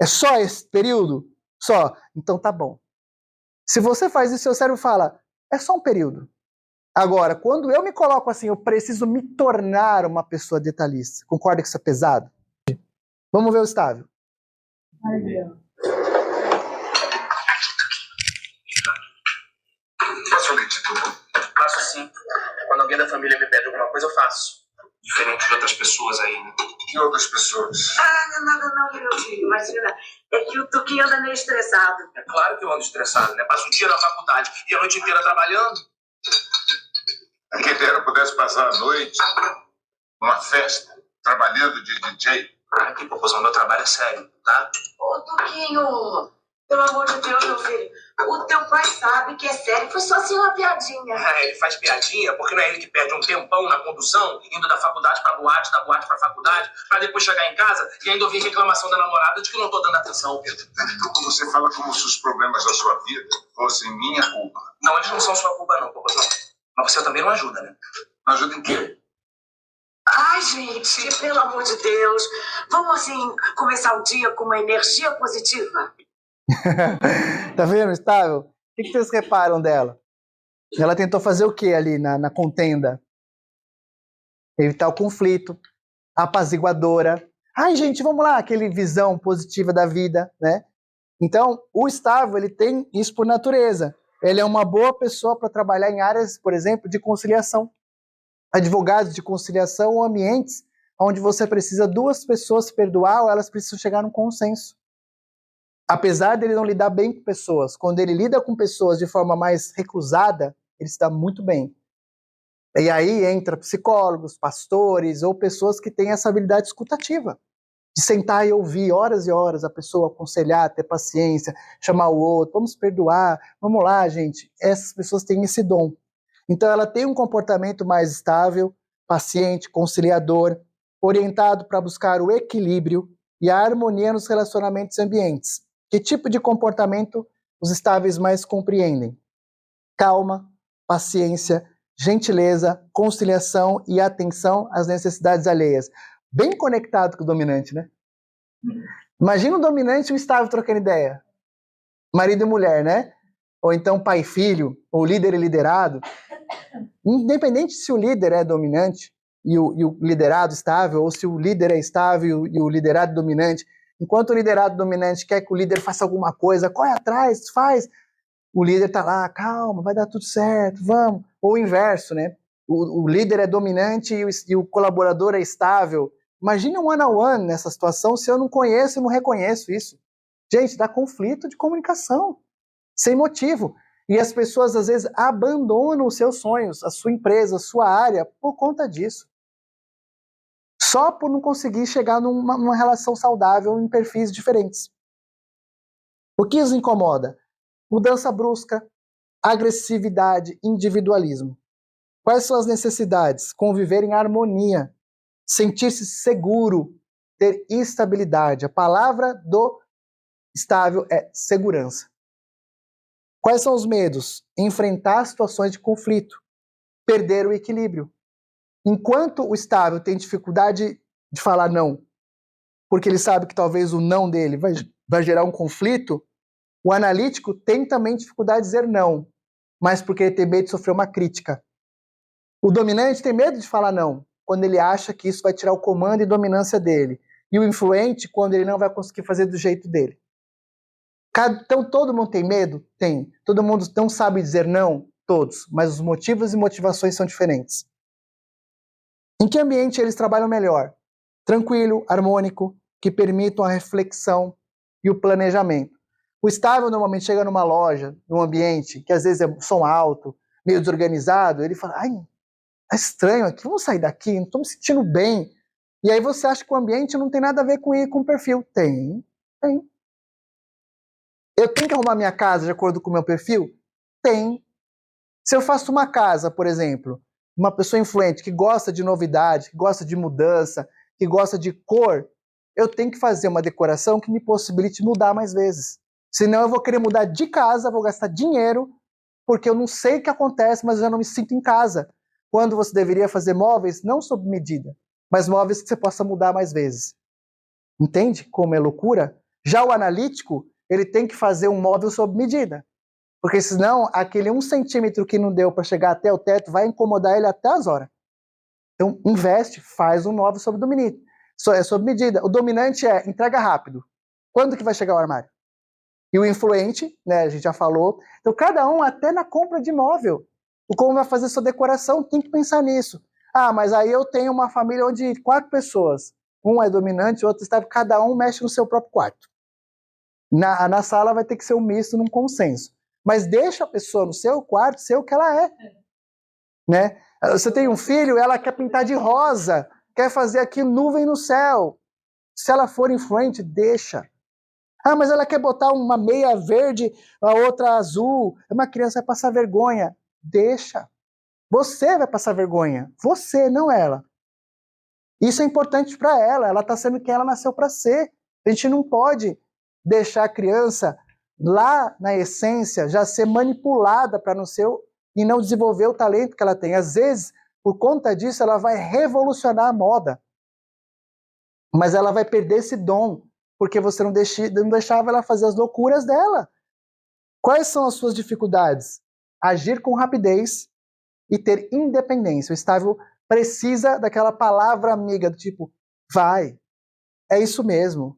É só esse período? Só. Então tá bom. Se você faz isso, seu cérebro fala, é só um período. Agora, quando eu me coloco assim, eu preciso me tornar uma pessoa detalhista. Concorda que isso é pesado? Vamos ver o estável.
Passa o leite, tudo.
Faço sim. Quando alguém da família me pede alguma coisa, eu faço.
Diferente de outras pessoas aí, né? Que outras pessoas?
Ah, nada não, meu filho. Imagina, é que o Tuquinho anda meio estressado.
É claro que eu ando estressado, né? Passo o dia na faculdade e a noite inteira trabalhando.
Quem dera pudesse passar a noite numa festa, trabalhando de DJ.
Aqui, popozão, meu trabalho é sério, tá?
Ô, Tuquinho, pelo amor de Deus, meu filho, o teu pai sabe que é sério, foi só assim uma piadinha.
Ele faz piadinha porque não é ele que perde um tempão na condução, indo da faculdade pra boate, da boate pra faculdade, pra depois chegar em casa e ainda ouvir reclamação da namorada de que não tô dando atenção, Pedro.
Então você fala como se os problemas da sua vida fossem minha culpa.
Não, eles não são sua culpa não, popozão. Mas você também não ajuda, né?
Não ajuda em quê?
Ai, gente, pelo amor de Deus, vamos assim começar o dia com uma energia positiva?
Tá vendo, Estável? O que vocês reparam dela? Ela tentou fazer o que ali na contenda? Evitar o conflito, apaziguadora. Ai, gente, vamos lá, aquele visão positiva da vida, né? Então, o Estável, ele tem isso por natureza. Ele é uma boa pessoa para trabalhar em áreas, por exemplo, de conciliação. Advogados de conciliação ou ambientes onde você precisa duas pessoas se perdoar ou elas precisam chegar num consenso. Apesar dele não lidar bem com pessoas, quando ele lida com pessoas de forma mais reclusada, ele se dá muito bem. E aí entra psicólogos, pastores ou pessoas que têm essa habilidade escutativa, de sentar e ouvir horas e horas a pessoa, aconselhar, ter paciência, chamar o outro, vamos perdoar, vamos lá, gente. Essas pessoas têm esse dom. Então ela tem um comportamento mais estável, paciente, conciliador, orientado para buscar o equilíbrio e a harmonia nos relacionamentos e ambientes. Que tipo de comportamento os estáveis mais compreendem? Calma, paciência, gentileza, conciliação e atenção às necessidades alheias. Bem conectado com o dominante, né? Imagina o dominante e o estável trocando ideia. Marido e mulher, né? Ou então pai e filho, ou líder e liderado. Independente se o líder é dominante e o liderado estável, ou se o líder é estável e o liderado dominante, enquanto o liderado dominante quer que o líder faça alguma coisa, corre atrás, faz, o líder tá lá, calma, vai dar tudo certo, vamos. Ou o inverso, né? O líder é dominante e o colaborador é estável. Imagina um one-on-one nessa situação se eu não conheço e não reconheço isso. Gente, dá conflito de comunicação, sem motivo. E as pessoas, às vezes, abandonam os seus sonhos, a sua empresa, a sua área, por conta disso. Só por não conseguir chegar numa relação saudável em perfis diferentes. O que os incomoda? Mudança brusca, agressividade, individualismo. Quais são as necessidades? Conviver em harmonia, sentir-se seguro, ter estabilidade. A palavra do estável é segurança. Quais são os medos? Enfrentar situações de conflito, perder o equilíbrio. Enquanto o estável tem dificuldade de falar não, porque ele sabe que talvez o não dele vai gerar um conflito, o analítico tem também dificuldade de dizer não, mas porque ele tem medo de sofrer uma crítica. O dominante tem medo de falar não, quando ele acha que isso vai tirar o comando e dominância dele. E o influente, quando ele não vai conseguir fazer do jeito dele. Então, todo mundo tem medo? Tem. Todo mundo não sabe dizer não? Todos. Mas os motivos e motivações são diferentes. Em que ambiente eles trabalham melhor? Tranquilo, harmônico, que permitam a reflexão e o planejamento. O estável normalmente chega numa loja, num ambiente que às vezes é som alto, meio desorganizado, ele fala, ai, tá estranho aqui, vamos sair daqui, não estou me sentindo bem. E aí você acha que o ambiente não tem nada a ver com o perfil. Tem. Eu tenho que arrumar minha casa de acordo com o meu perfil? Tem. Se eu faço uma casa, por exemplo, uma pessoa influente que gosta de novidade, que gosta de mudança, que gosta de cor, eu tenho que fazer uma decoração que me possibilite mudar mais vezes. Senão eu vou querer mudar de casa, vou gastar dinheiro, porque eu não sei o que acontece, mas eu já não me sinto em casa. Quando você deveria fazer móveis, não sob medida, mas móveis que você possa mudar mais vezes. Entende como é loucura? Já o analítico, ele tem que fazer um móvel sob medida. Porque senão, aquele 1 centímetro que não deu para chegar até o teto vai incomodar ele até as horas. Então, investe, faz um móvel sob medida. O dominante é entrega rápido. Quando que vai chegar o armário? E o influente, né, a gente já falou. Então, cada um, até na compra de imóvel, o como vai fazer sua decoração, tem que pensar nisso. Ah, mas aí eu tenho uma família onde 4 pessoas. Um é dominante, o outro estável, cada um mexe no seu próprio quarto. Na sala vai ter que ser um misto, num consenso. Mas deixa a pessoa no seu quarto ser o que ela é. Né? Você tem um filho, ela quer pintar de rosa, quer fazer aqui nuvem no céu. Se ela for influente, deixa. Ah, mas ela quer botar uma meia verde, a outra azul. Uma criança vai passar vergonha. Deixa. Você vai passar vergonha. Você, não ela. Isso é importante para ela. Ela está sendo quem ela nasceu para ser. A gente não pode deixar a criança lá na essência já ser manipulada para não ser e não desenvolver o talento que ela tem. Às vezes, por conta disso, ela vai revolucionar a moda. Mas ela vai perder esse dom, porque você não deixava ela fazer as loucuras dela. Quais são as suas dificuldades? Agir com rapidez e ter independência. O estável precisa daquela palavra amiga, do tipo, vai, é isso mesmo,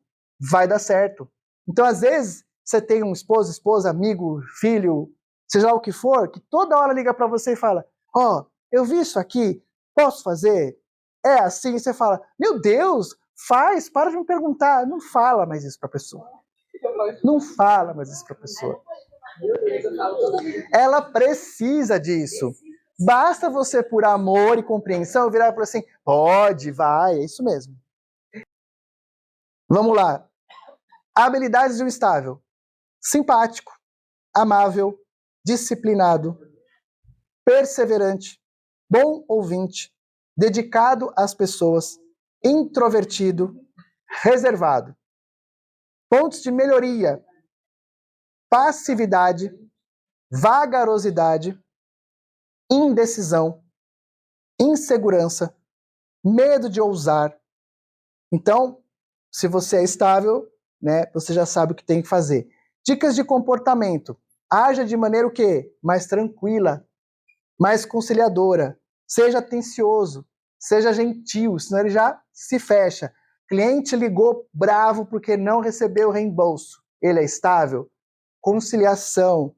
vai dar certo. Então, às vezes, você tem um esposo, esposa, amigo, filho, seja lá o que for, que toda hora liga para você e fala, ó, eu vi isso aqui, posso fazer? É assim, e você fala, meu Deus, faz, para de me perguntar. Não fala mais isso para a pessoa. Não fala mais isso para a pessoa. Ela precisa disso. Basta você, por amor e compreensão, virar e falar assim, pode, vai, é isso mesmo. Vamos lá. Habilidades de um estável. Simpático, amável, disciplinado, perseverante, bom ouvinte, dedicado às pessoas, introvertido, reservado. Pontos de melhoria: passividade, vagarosidade, indecisão, insegurança, medo de ousar. Então, se você é estável, né, você já sabe o que tem que fazer. Dicas de comportamento: haja de maneira o quê? Mais tranquila, mais conciliadora, seja atencioso, seja gentil, senão ele já se fecha. Cliente ligou bravo porque não recebeu o reembolso. Ele é estável? Conciliação,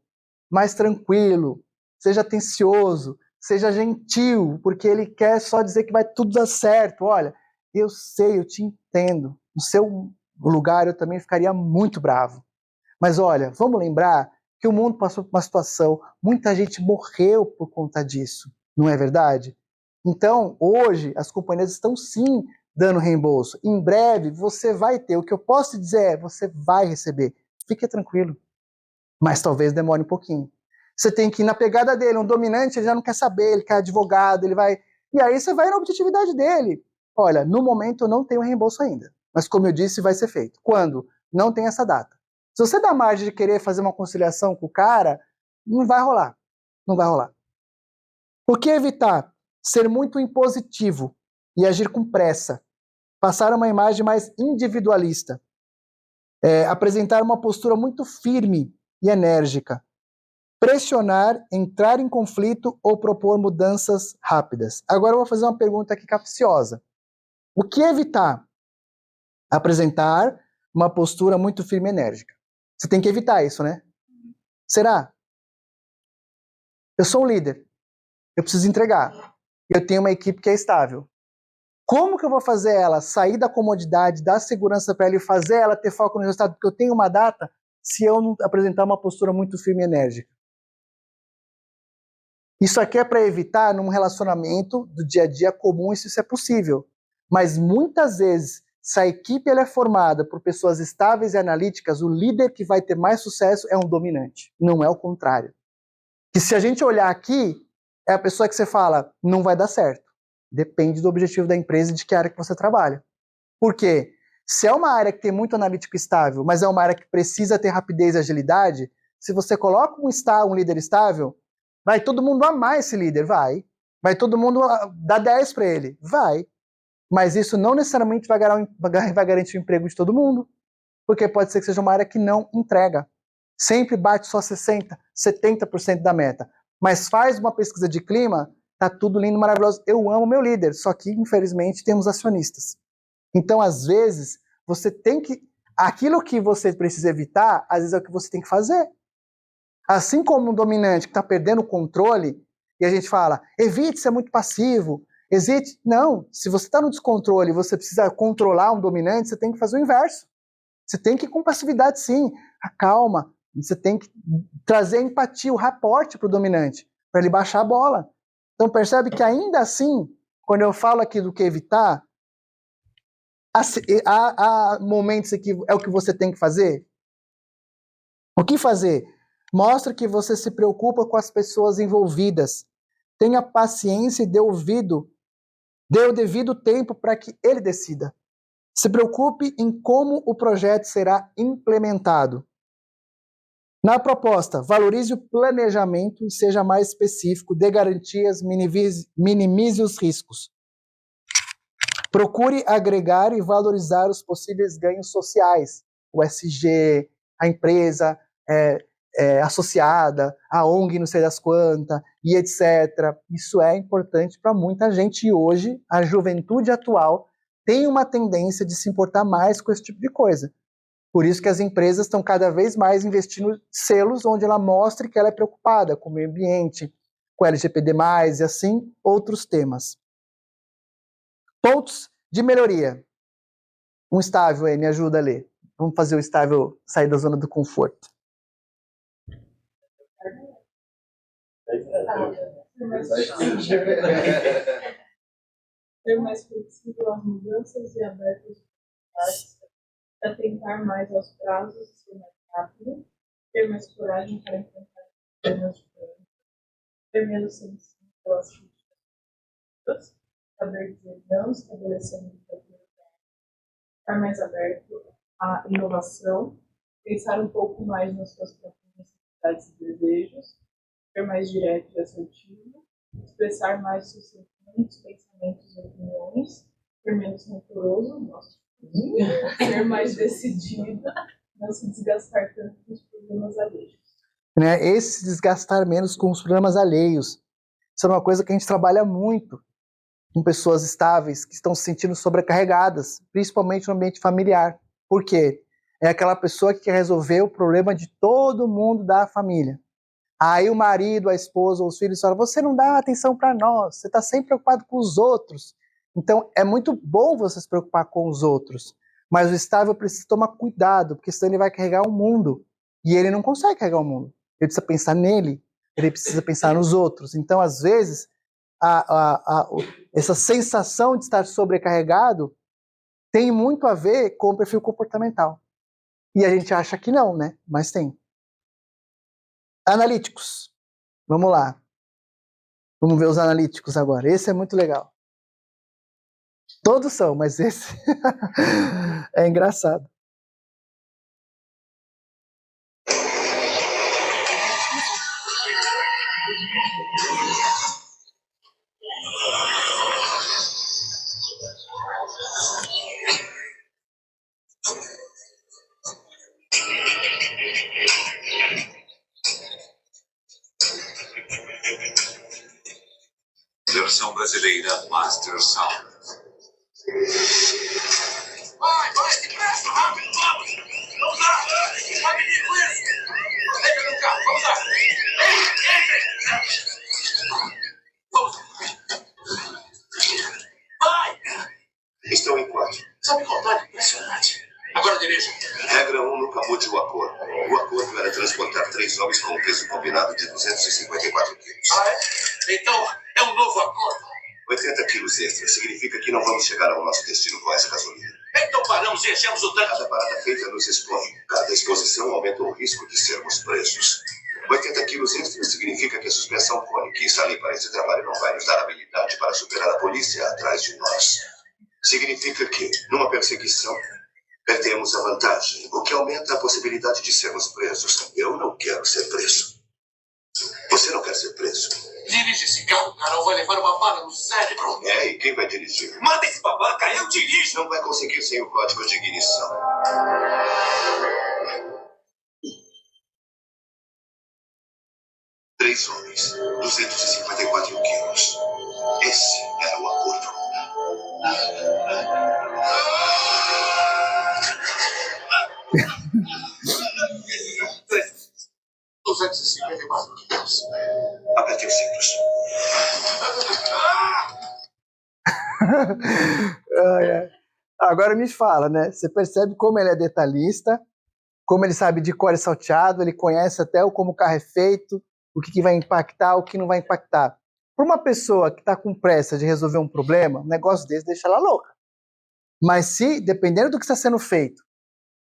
mais tranquilo, seja atencioso, seja gentil, porque ele quer só dizer que vai tudo dar certo. Olha, eu sei, eu te entendo. No seu lugar eu também ficaria muito bravo. Mas olha, vamos lembrar que o mundo passou por uma situação, muita gente morreu por conta disso, não é verdade? Então, hoje, as companhias estão sim dando reembolso. Em breve, você vai ter. O que eu posso te dizer é, você vai receber. Fique tranquilo. Mas talvez demore um pouquinho. Você tem que ir na pegada dele. Um dominante, ele já não quer saber, ele quer advogado, ele vai... E aí você vai na objetividade dele. Olha, no momento eu não tenho reembolso ainda. Mas como eu disse, vai ser feito. Quando? Não tem essa data. Se você dá margem de querer fazer uma conciliação com o cara, não vai rolar. Não vai rolar. Por que evitar? Ser muito impositivo e agir com pressa. Passar uma imagem mais individualista. Apresentar uma postura muito firme e enérgica. Pressionar, entrar em conflito ou propor mudanças rápidas. Agora eu vou fazer uma pergunta aqui capciosa. O que evitar? Apresentar uma postura muito firme e enérgica. Você tem que evitar isso, né? Será? Eu sou um líder. Eu preciso entregar. Eu tenho uma equipe que é estável. Como que eu vou fazer ela sair da comodidade, dar segurança para ela e fazer ela ter foco no resultado? Porque eu tenho uma data se eu não apresentar uma postura muito firme e enérgica. Isso aqui é para evitar num relacionamento do dia a dia comum, isso é possível. Mas muitas vezes, se a equipe ela é formada por pessoas estáveis e analíticas, o líder que vai ter mais sucesso é um dominante, não é o contrário. Que se a gente olhar aqui, é a pessoa que você fala, não vai dar certo. Depende do objetivo da empresa e de que área que você trabalha. Por quê? Se é uma área que tem muito analítico estável, mas é uma área que precisa ter rapidez e agilidade, se você coloca um líder estável, vai todo mundo amar esse líder? Vai. Vai todo mundo dar 10 para ele? Vai. Mas isso não necessariamente vai garantir o emprego de todo mundo. Porque pode ser que seja uma área que não entrega. Sempre bate só 60%, 70% da meta. Mas faz uma pesquisa de clima, tá tudo lindo, maravilhoso. Eu amo meu líder, só que, infelizmente, temos acionistas. Então, às vezes, você tem que aquilo que você precisa evitar, às vezes é o que você tem que fazer. Assim como um dominante que está perdendo o controle, e a gente fala, evite ser muito passivo, evite... Não, se você está no descontrole e você precisa controlar um dominante, você tem que fazer o inverso. Você tem que ir com passividade, sim. Acalma. Você tem que trazer a empatia, o raporte para o dominante, para ele baixar a bola. Então percebe que ainda assim, quando eu falo aqui do que evitar, há momentos em que é o que você tem que fazer. O que fazer? Mostra que você se preocupa com as pessoas envolvidas. Tenha paciência e dê o devido tempo para que ele decida. Se preocupe em como o projeto será implementado. Na proposta, valorize o planejamento e seja mais específico, dê garantias, minimize os riscos. Procure agregar e valorizar os possíveis ganhos sociais, o SG, a empresa associada, a ONG não sei das quantas, e etc. Isso é importante para muita gente e hoje a juventude atual tem uma tendência de se importar mais com esse tipo de coisa. Por isso que as empresas estão cada vez mais investindo selos onde ela mostre que ela é preocupada com o meio ambiente, com LGPD+, e assim outros temas. Pontos de melhoria. Um estável aí, me ajuda a ler. Vamos fazer o estável sair da zona do conforto.
Ser mais flexível às mudanças e aberto às atentar mais aos prazos e ser mais rápido, ter mais coragem para enfrentar problemas diferentes, ter menos sensível às críticas, saber dizer não, estabelecer prioridades, estar mais aberto à inovação, pensar um pouco mais nas suas próprias necessidades e desejos, ser mais direto e assertivo, expressar mais seus sentimentos, pensamentos e opiniões, ser menos rancoroso, ser mais decidido, não se desgastar tanto com os problemas alheios.
Esse desgastar menos com os problemas alheios. Isso é uma coisa que a gente trabalha muito com pessoas estáveis que estão se sentindo sobrecarregadas, principalmente no ambiente familiar. Por quê? É aquela pessoa que quer resolver o problema de todo mundo da família. Aí o marido, a esposa ou os filhos falam, você não dá atenção para nós, você está sempre preocupado com os outros. Então é muito bom você se preocupar com os outros, mas o estável precisa tomar cuidado, porque senão ele vai carregar o mundo, e ele não consegue carregar o mundo. Ele precisa pensar nele, ele precisa pensar nos outros. Então, às vezes, essa sensação de estar sobrecarregado tem muito a ver com o perfil comportamental. E a gente acha que não, né? Mas tem. Analíticos. Vamos lá. Vamos ver os analíticos agora. Esse é muito legal. Todos são, mas esse é engraçado.
Versão brasileira Master Sound.
Vai, depressa, rápido, vamos! Vamos lá! Rapidinho, isso! Entra no carro, vamos lá! Entre! Vamos! Vai!
Estão em 4.
Sabe contar? Impressionante. Agora dirija.
Regra 1, nunca mude o acordo. O acordo era transportar 3 homens com um peso combinado de 254 quilos.
Ah, é? Então, é um novo acordo.
80 quilos extra significa que não vamos chegar ao nosso destino com essa gasolina.
Então paramos e enchemos o tanque.
Cada parada feita nos expõe. Cada exposição aumenta o risco de sermos presos. 80 quilos extra significa que a suspensão cone que instalei para esse trabalho não vai nos dar habilidade para superar a polícia atrás de nós. Significa que, numa perseguição, perdemos a vantagem, o que aumenta a possibilidade de sermos presos. Eu não quero ser preso. Você não quer ser preso?
Dirige esse carro, cara, ou vai levar uma bala no cérebro.
E quem vai dirigir?
Manda esse babaca, eu dirijo.
Não vai conseguir sem o código de ignição. Três homens, 254 quilos. Esse era o acordo.
Agora me fala, né? Você percebe como ele é detalhista, como ele sabe de cor e salteado, ele conhece até como o carro é feito, o que vai impactar, o que não vai impactar. Para uma pessoa que está com pressa de resolver um problema, um negócio desse deixa ela louca. Mas se, dependendo do que está sendo feito,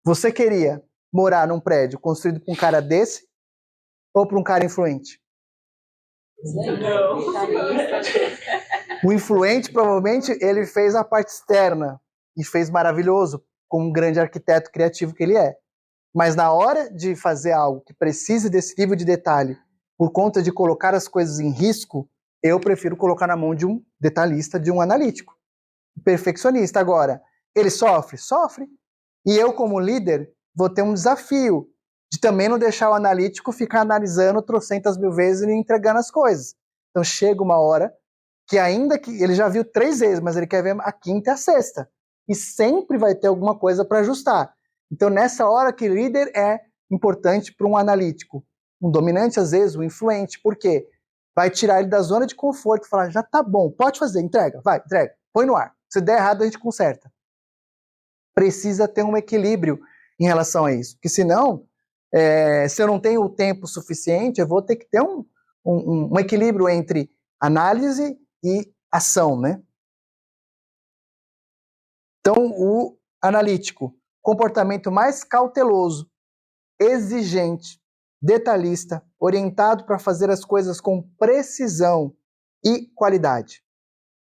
você queria morar num prédio construído por um cara desse ou por um cara influente? O influente, provavelmente, ele fez a parte externa e fez maravilhoso, como um grande arquiteto criativo que ele é. Mas na hora de fazer algo que precise desse nível de detalhe, por conta de colocar as coisas em risco, eu prefiro colocar na mão de um detalhista, de um analítico, perfeccionista. Agora, ele sofre? Sofre. E eu, como líder, vou ter um desafio de também não deixar o analítico ficar analisando trocentas mil vezes e entregando as coisas. Então chega uma hora que ainda que ele já viu 3 vezes, mas ele quer ver a quinta e a sexta. E sempre vai ter alguma coisa para ajustar. Então nessa hora que líder é importante para um analítico. Um dominante, às vezes, um influente. Por quê? Vai tirar ele da zona de conforto e falar, já tá bom, pode fazer, entrega, vai, entrega, põe no ar. Se der errado, a gente conserta. Precisa ter um equilíbrio em relação a isso. Porque senão, se eu não tenho o tempo suficiente, eu vou ter que ter um equilíbrio entre análise e ação, né? Então, o analítico, comportamento mais cauteloso, exigente, detalhista, orientado para fazer as coisas com precisão e qualidade.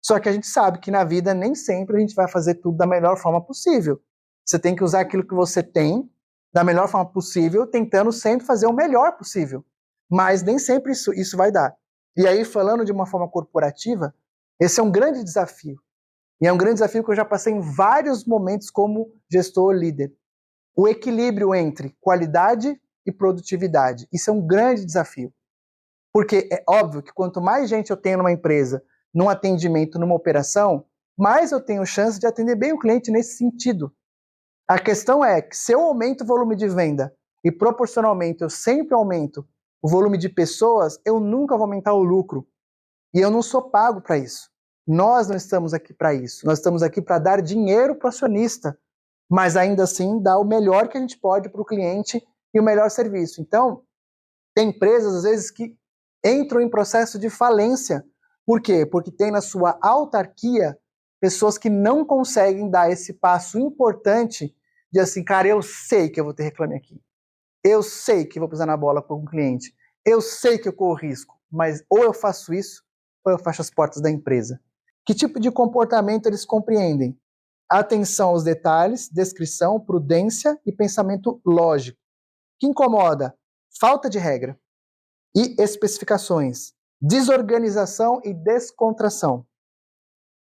Só que a gente sabe que na vida nem sempre a gente vai fazer tudo da melhor forma possível. Você tem que usar aquilo que você tem da melhor forma possível, tentando sempre fazer o melhor possível. Mas nem sempre isso vai dar. E aí, falando de uma forma corporativa, esse é um grande desafio. E é um grande desafio que eu já passei em vários momentos como gestor líder. O equilíbrio entre qualidade e produtividade. Isso é um grande desafio. Porque é óbvio que quanto mais gente eu tenho numa empresa, num atendimento, numa operação, mais eu tenho chance de atender bem o cliente nesse sentido. A questão é que se eu aumento o volume de venda e proporcionalmente eu sempre aumento o volume de pessoas, eu nunca vou aumentar o lucro. E eu não sou pago para isso. Nós não estamos aqui para isso. Nós estamos aqui para dar dinheiro para o acionista, mas ainda assim dar o melhor que a gente pode para o cliente e o melhor serviço. Então, tem empresas, às vezes, que entram em processo de falência. Por quê? Porque tem na sua autarquia pessoas que não conseguem dar esse passo importante de assim, cara, eu sei que eu vou ter reclame aqui. Eu sei que vou pisar na bola com o cliente. Eu sei que eu corro risco. Mas ou eu faço isso, ou eu fecho as portas da empresa. Que tipo de comportamento eles compreendem? Atenção aos detalhes, descrição, prudência e pensamento lógico. Que incomoda? Falta de regra e especificações. Desorganização e descontração.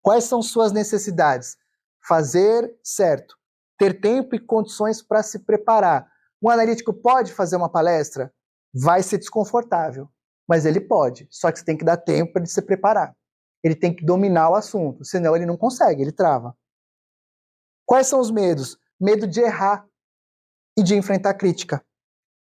Quais são suas necessidades? Fazer certo. Ter tempo e condições para se preparar. Um analítico pode fazer uma palestra? Vai ser desconfortável, mas ele pode. Só que você tem que dar tempo para ele se preparar. Ele tem que dominar o assunto, senão ele não consegue, ele trava. Quais são os medos? Medo de errar e de enfrentar crítica.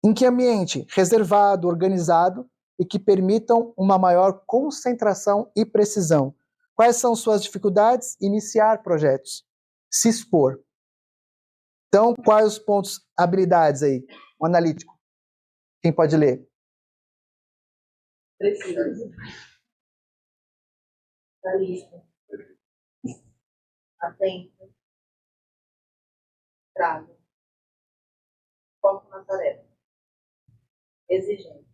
Em que ambiente? Reservado, organizado e que permitam uma maior concentração e precisão. Quais são suas dificuldades? Iniciar projetos. Se expor. Então, quais os pontos, habilidades aí? O analítico. Quem pode ler?
Precisa. Realista. Atento. Trago. Foco na tarefa. Exigente.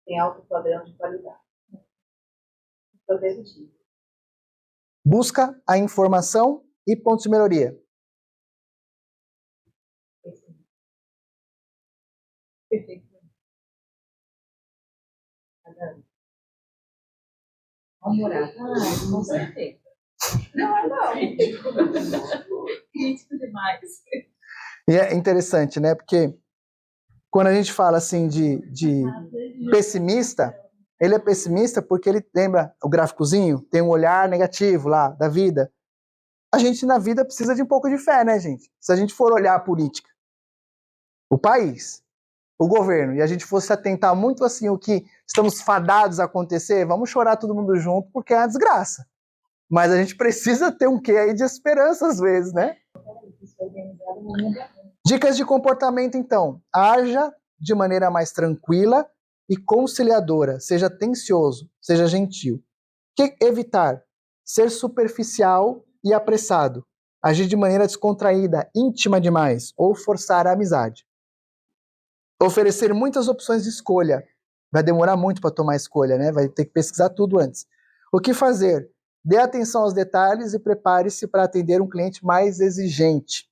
Tem alto padrão de qualidade. Produtivo.
Busca a informação e pontos de melhoria.
Perfeito. Humorado. Com certeza. Não é não. Crítico demais.
E é interessante, né? Porque quando a gente fala assim de pessimista, ele é pessimista porque ele lembra o gráficozinho, tem um olhar negativo lá da vida. A gente na vida precisa de um pouco de fé, né, gente? Se a gente for olhar a política, o país, o governo, e a gente fosse atentar muito assim o que estamos fadados a acontecer, vamos chorar todo mundo junto porque é uma desgraça. mas a gente precisa ter um quê aí de esperança às vezes, né? Dicas de comportamento, então. Haja de maneira mais tranquila e conciliadora. Seja atencioso, seja gentil. Que evitar? Ser superficial e apressado. Agir de maneira descontraída, íntima demais, ou forçar a amizade. Oferecer muitas opções de escolha. Vai demorar muito para tomar escolha, né? Vai ter que pesquisar tudo antes. O que fazer? Dê atenção aos detalhes e prepare-se para atender um cliente mais exigente.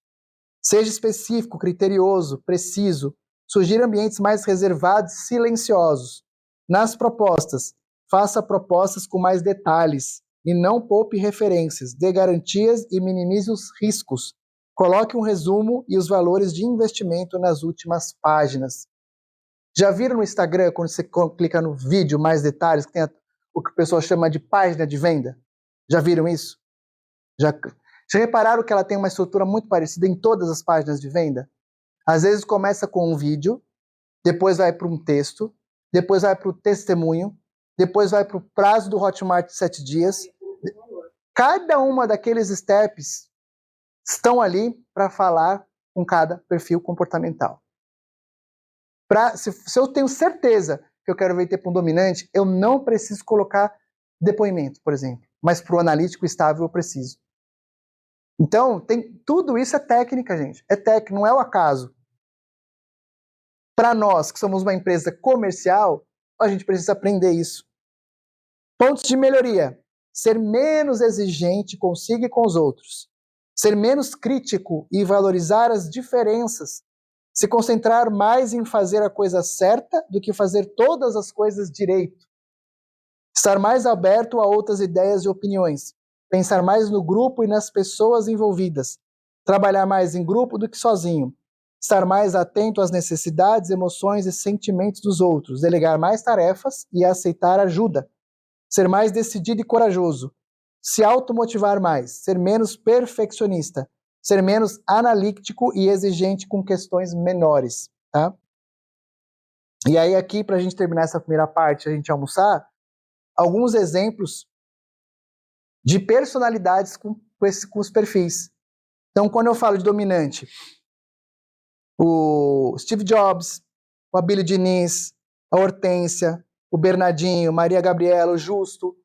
Seja específico, criterioso, preciso. Sugira ambientes mais reservados e silenciosos. Nas propostas, faça propostas com mais detalhes e não poupe referências. Dê garantias e minimize os riscos. Coloque um resumo e os valores de investimento nas últimas páginas. Já viram no Instagram, quando você clica no vídeo mais detalhes, que tem o que o pessoal chama de página de venda? Já viram isso? Já repararam que ela tem uma estrutura muito parecida em todas as páginas de venda? Às vezes começa com um vídeo, depois vai para um texto, depois vai para o testemunho, depois vai para o prazo do Hotmart de 7 dias. Cada uma daqueles steps estão ali para falar com cada perfil comportamental. Se eu tenho certeza que eu quero vender para um dominante, eu não preciso colocar depoimento, por exemplo. Mas para o analítico estável eu preciso. Então, tudo isso é técnica, gente. É técnica, não é o acaso. Para nós, que somos uma empresa comercial, a gente precisa aprender isso. Pontos de melhoria. Ser menos exigente consigo e com os outros. Ser menos crítico e valorizar as diferenças. Se concentrar mais em fazer a coisa certa do que fazer todas as coisas direito. Estar mais aberto a outras ideias e opiniões. Pensar mais no grupo e nas pessoas envolvidas. Trabalhar mais em grupo do que sozinho. Estar mais atento às necessidades, emoções e sentimentos dos outros. Delegar mais tarefas e aceitar ajuda. Ser mais decidido e corajoso. Se automotivar mais. Ser menos perfeccionista. Ser menos analítico e exigente com questões menores. Tá? E aí aqui, para a gente terminar essa primeira parte, a gente almoçar, alguns exemplos de personalidades com os perfis. Então, quando eu falo de dominante, o Steve Jobs, o Abílio Diniz, a Hortência, o Bernardinho, Maria Gabriela, o Justo.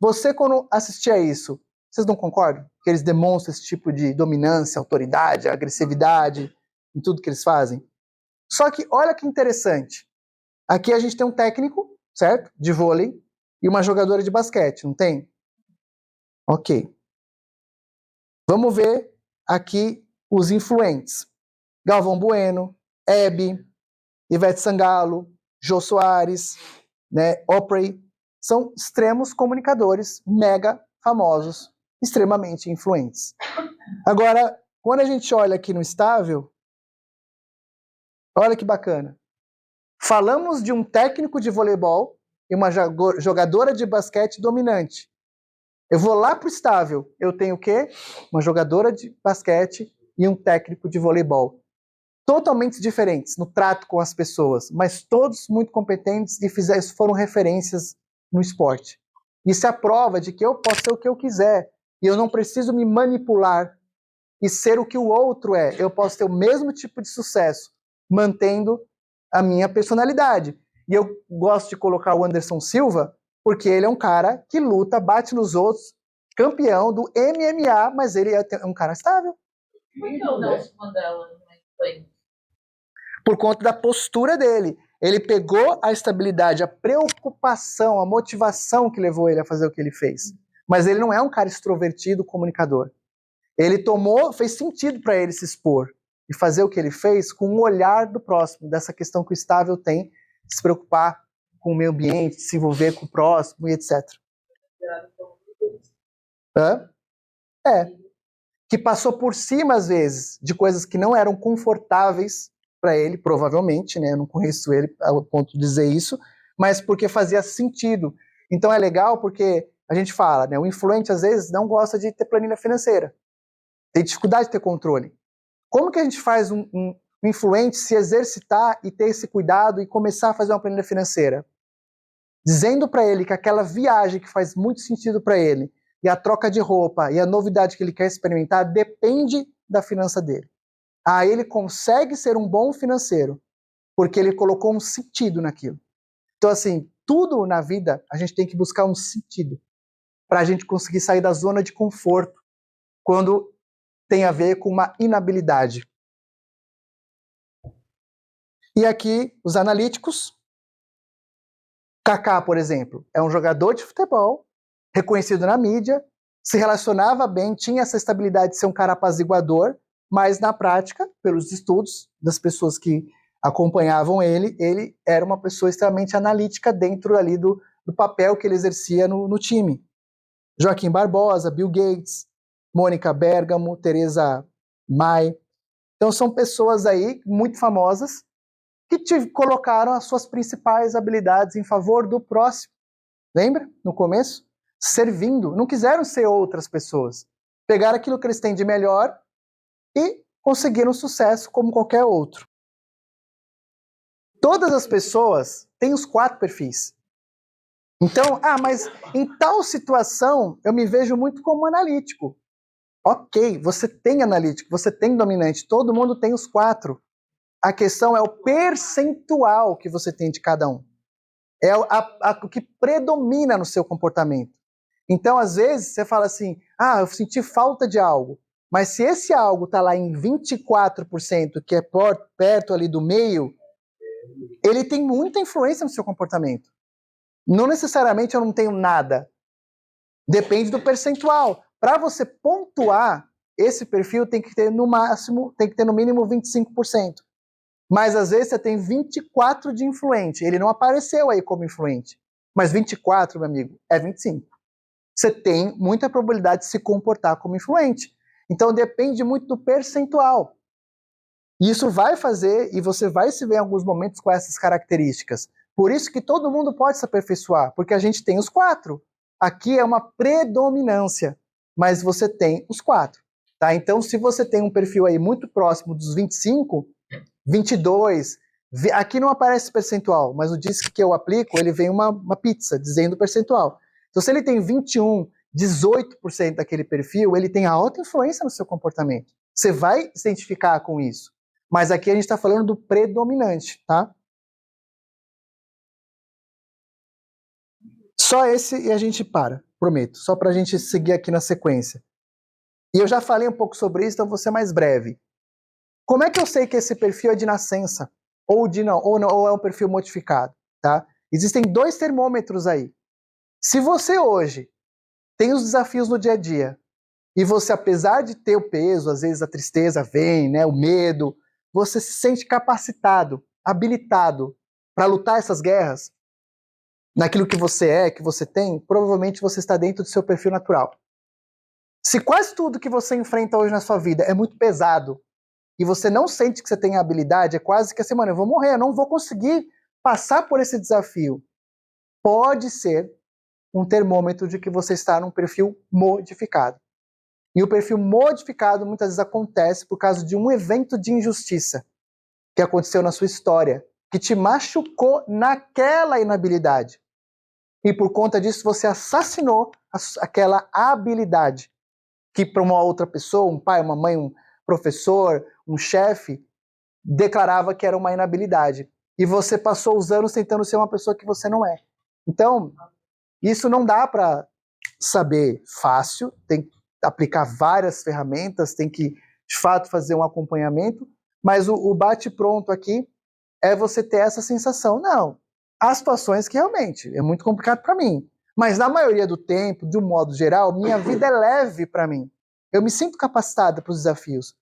Você, quando assistir a isso, vocês não concordam? Que eles demonstram esse tipo de dominância, autoridade, agressividade em tudo que eles fazem? Só que, olha que interessante. Aqui a gente tem um técnico, certo? De vôlei, e uma jogadora de basquete, não tem? Ok. Vamos ver aqui os influentes. Galvão Bueno, Hebe, Ivete Sangalo, Jô Soares, né, Oprah, são extremos comunicadores, mega famosos, extremamente influentes. Agora, quando a gente olha aqui no estável, olha que bacana. Falamos de um técnico de voleibol e uma jogadora de basquete dominante. Eu vou lá para o estável, eu tenho o quê? Uma jogadora de basquete e um técnico de voleibol. Totalmente diferentes no trato com as pessoas, mas todos muito competentes e foram referências no esporte. Isso é a prova de que eu posso ser o que eu quiser e eu não preciso me manipular e ser o que o outro é. Eu posso ter o mesmo tipo de sucesso, mantendo a minha personalidade. E eu gosto de colocar o Anderson Silva porque ele é um cara que luta, bate nos outros, campeão do MMA, mas ele é um cara estável.
Por que o Nelson Mandela não foi?
Por conta da postura dele. Ele pegou a estabilidade, a preocupação, a motivação que levou ele a fazer o que ele fez. Mas ele não é um cara extrovertido, comunicador. Ele fez sentido para ele se expor e fazer o que ele fez com um olhar do próximo, dessa questão que o estável tem, de se preocupar com o meio ambiente, de se envolver com o próximo e etc. Que passou por cima, às vezes, de coisas que não eram confortáveis para ele, provavelmente, né? Eu não conheço ele ao ponto de dizer isso, mas porque fazia sentido. Então é legal porque a gente fala, né? O influente, às vezes, não gosta de ter planilha financeira. Tem dificuldade de ter controle. Como que a gente faz um influente se exercitar e ter esse cuidado e começar a fazer uma planilha financeira? Dizendo para ele que aquela viagem que faz muito sentido para ele e a troca de roupa e a novidade que ele quer experimentar depende da finança dele. Aí ele consegue ser um bom financeiro, porque ele colocou um sentido naquilo. Então, assim, tudo na vida a gente tem que buscar um sentido para a gente conseguir sair da zona de conforto quando tem a ver com uma inabilidade. E aqui, os analíticos. Kaká, por exemplo, é um jogador de futebol, reconhecido na mídia, se relacionava bem, tinha essa estabilidade de ser um cara apaziguador, mas na prática, pelos estudos das pessoas que acompanhavam ele era uma pessoa extremamente analítica dentro ali do papel que ele exercia no time. Joaquim Barbosa, Bill Gates, Mônica Bergamo, Teresa May. Então são pessoas aí muito famosas que colocaram as suas principais habilidades em favor do próximo. Lembra? No começo? Servindo. Não quiseram ser outras pessoas. Pegaram aquilo que eles têm de melhor e conseguiram sucesso como qualquer outro. Todas as pessoas têm os 4 perfis. Então, mas em tal situação eu me vejo muito como analítico. Ok, você tem analítico, você tem dominante, todo mundo tem os 4. A questão é o percentual que você tem de cada um. É o que predomina no seu comportamento. Então, às vezes, você fala assim, eu senti falta de algo. Mas se esse algo está lá em 24%, que é perto ali do meio, ele tem muita influência no seu comportamento. Não necessariamente eu não tenho nada. Depende do percentual. Para você pontuar, esse perfil tem que ter no mínimo 25%. Mas às vezes você tem 24 de influente. Ele não apareceu aí como influente. Mas 24, meu amigo, é 25. Você tem muita probabilidade de se comportar como influente. Então depende muito do percentual. Isso vai fazer, e você vai se ver em alguns momentos com essas características. Por isso que todo mundo pode se aperfeiçoar, porque a gente tem os 4. Aqui é uma predominância, mas você tem os 4. Tá? Então, se você tem um perfil aí muito próximo dos 25, 22, aqui não aparece percentual, mas no disco que eu aplico, ele vem uma pizza dizendo percentual. Então, se ele tem 21, 18% daquele perfil, ele tem alta influência no seu comportamento. Você vai se identificar com isso. Mas aqui a gente está falando do predominante, tá? Só esse e a gente para, prometo. Só para a gente seguir aqui na sequência. E eu já falei um pouco sobre isso, então vou ser mais breve. Como é que eu sei que esse perfil é de nascença? Ou é um perfil modificado? Tá? Existem 2 termômetros aí. Se você hoje tem os desafios no dia a dia, e você, apesar de ter o peso, às vezes a tristeza vem, né, o medo, você se sente capacitado, habilitado para lutar essas guerras, naquilo que você é, que você tem, provavelmente você está dentro do seu perfil natural. Se quase tudo que você enfrenta hoje na sua vida é muito pesado, e você não sente que você tem habilidade, é quase que assim, mano, eu vou morrer, eu não vou conseguir passar por esse desafio. Pode ser um termômetro de que você está num perfil modificado. E o perfil modificado muitas vezes acontece por causa de um evento de injustiça que aconteceu na sua história, que te machucou naquela inabilidade. E por conta disso você assassinou aquela habilidade que para uma outra pessoa, um pai, uma mãe, um professor, um chefe, declarava que era uma inabilidade. E você passou os anos tentando ser uma pessoa que você não é. Então, isso não dá para saber fácil, tem que aplicar várias ferramentas, tem que, de fato, fazer um acompanhamento, mas o bate-pronto aqui é você ter essa sensação. Não, há situações que realmente é muito complicado para mim, mas na maioria do tempo, de um modo geral, minha vida é leve para mim. Eu me sinto capacitada para os desafios.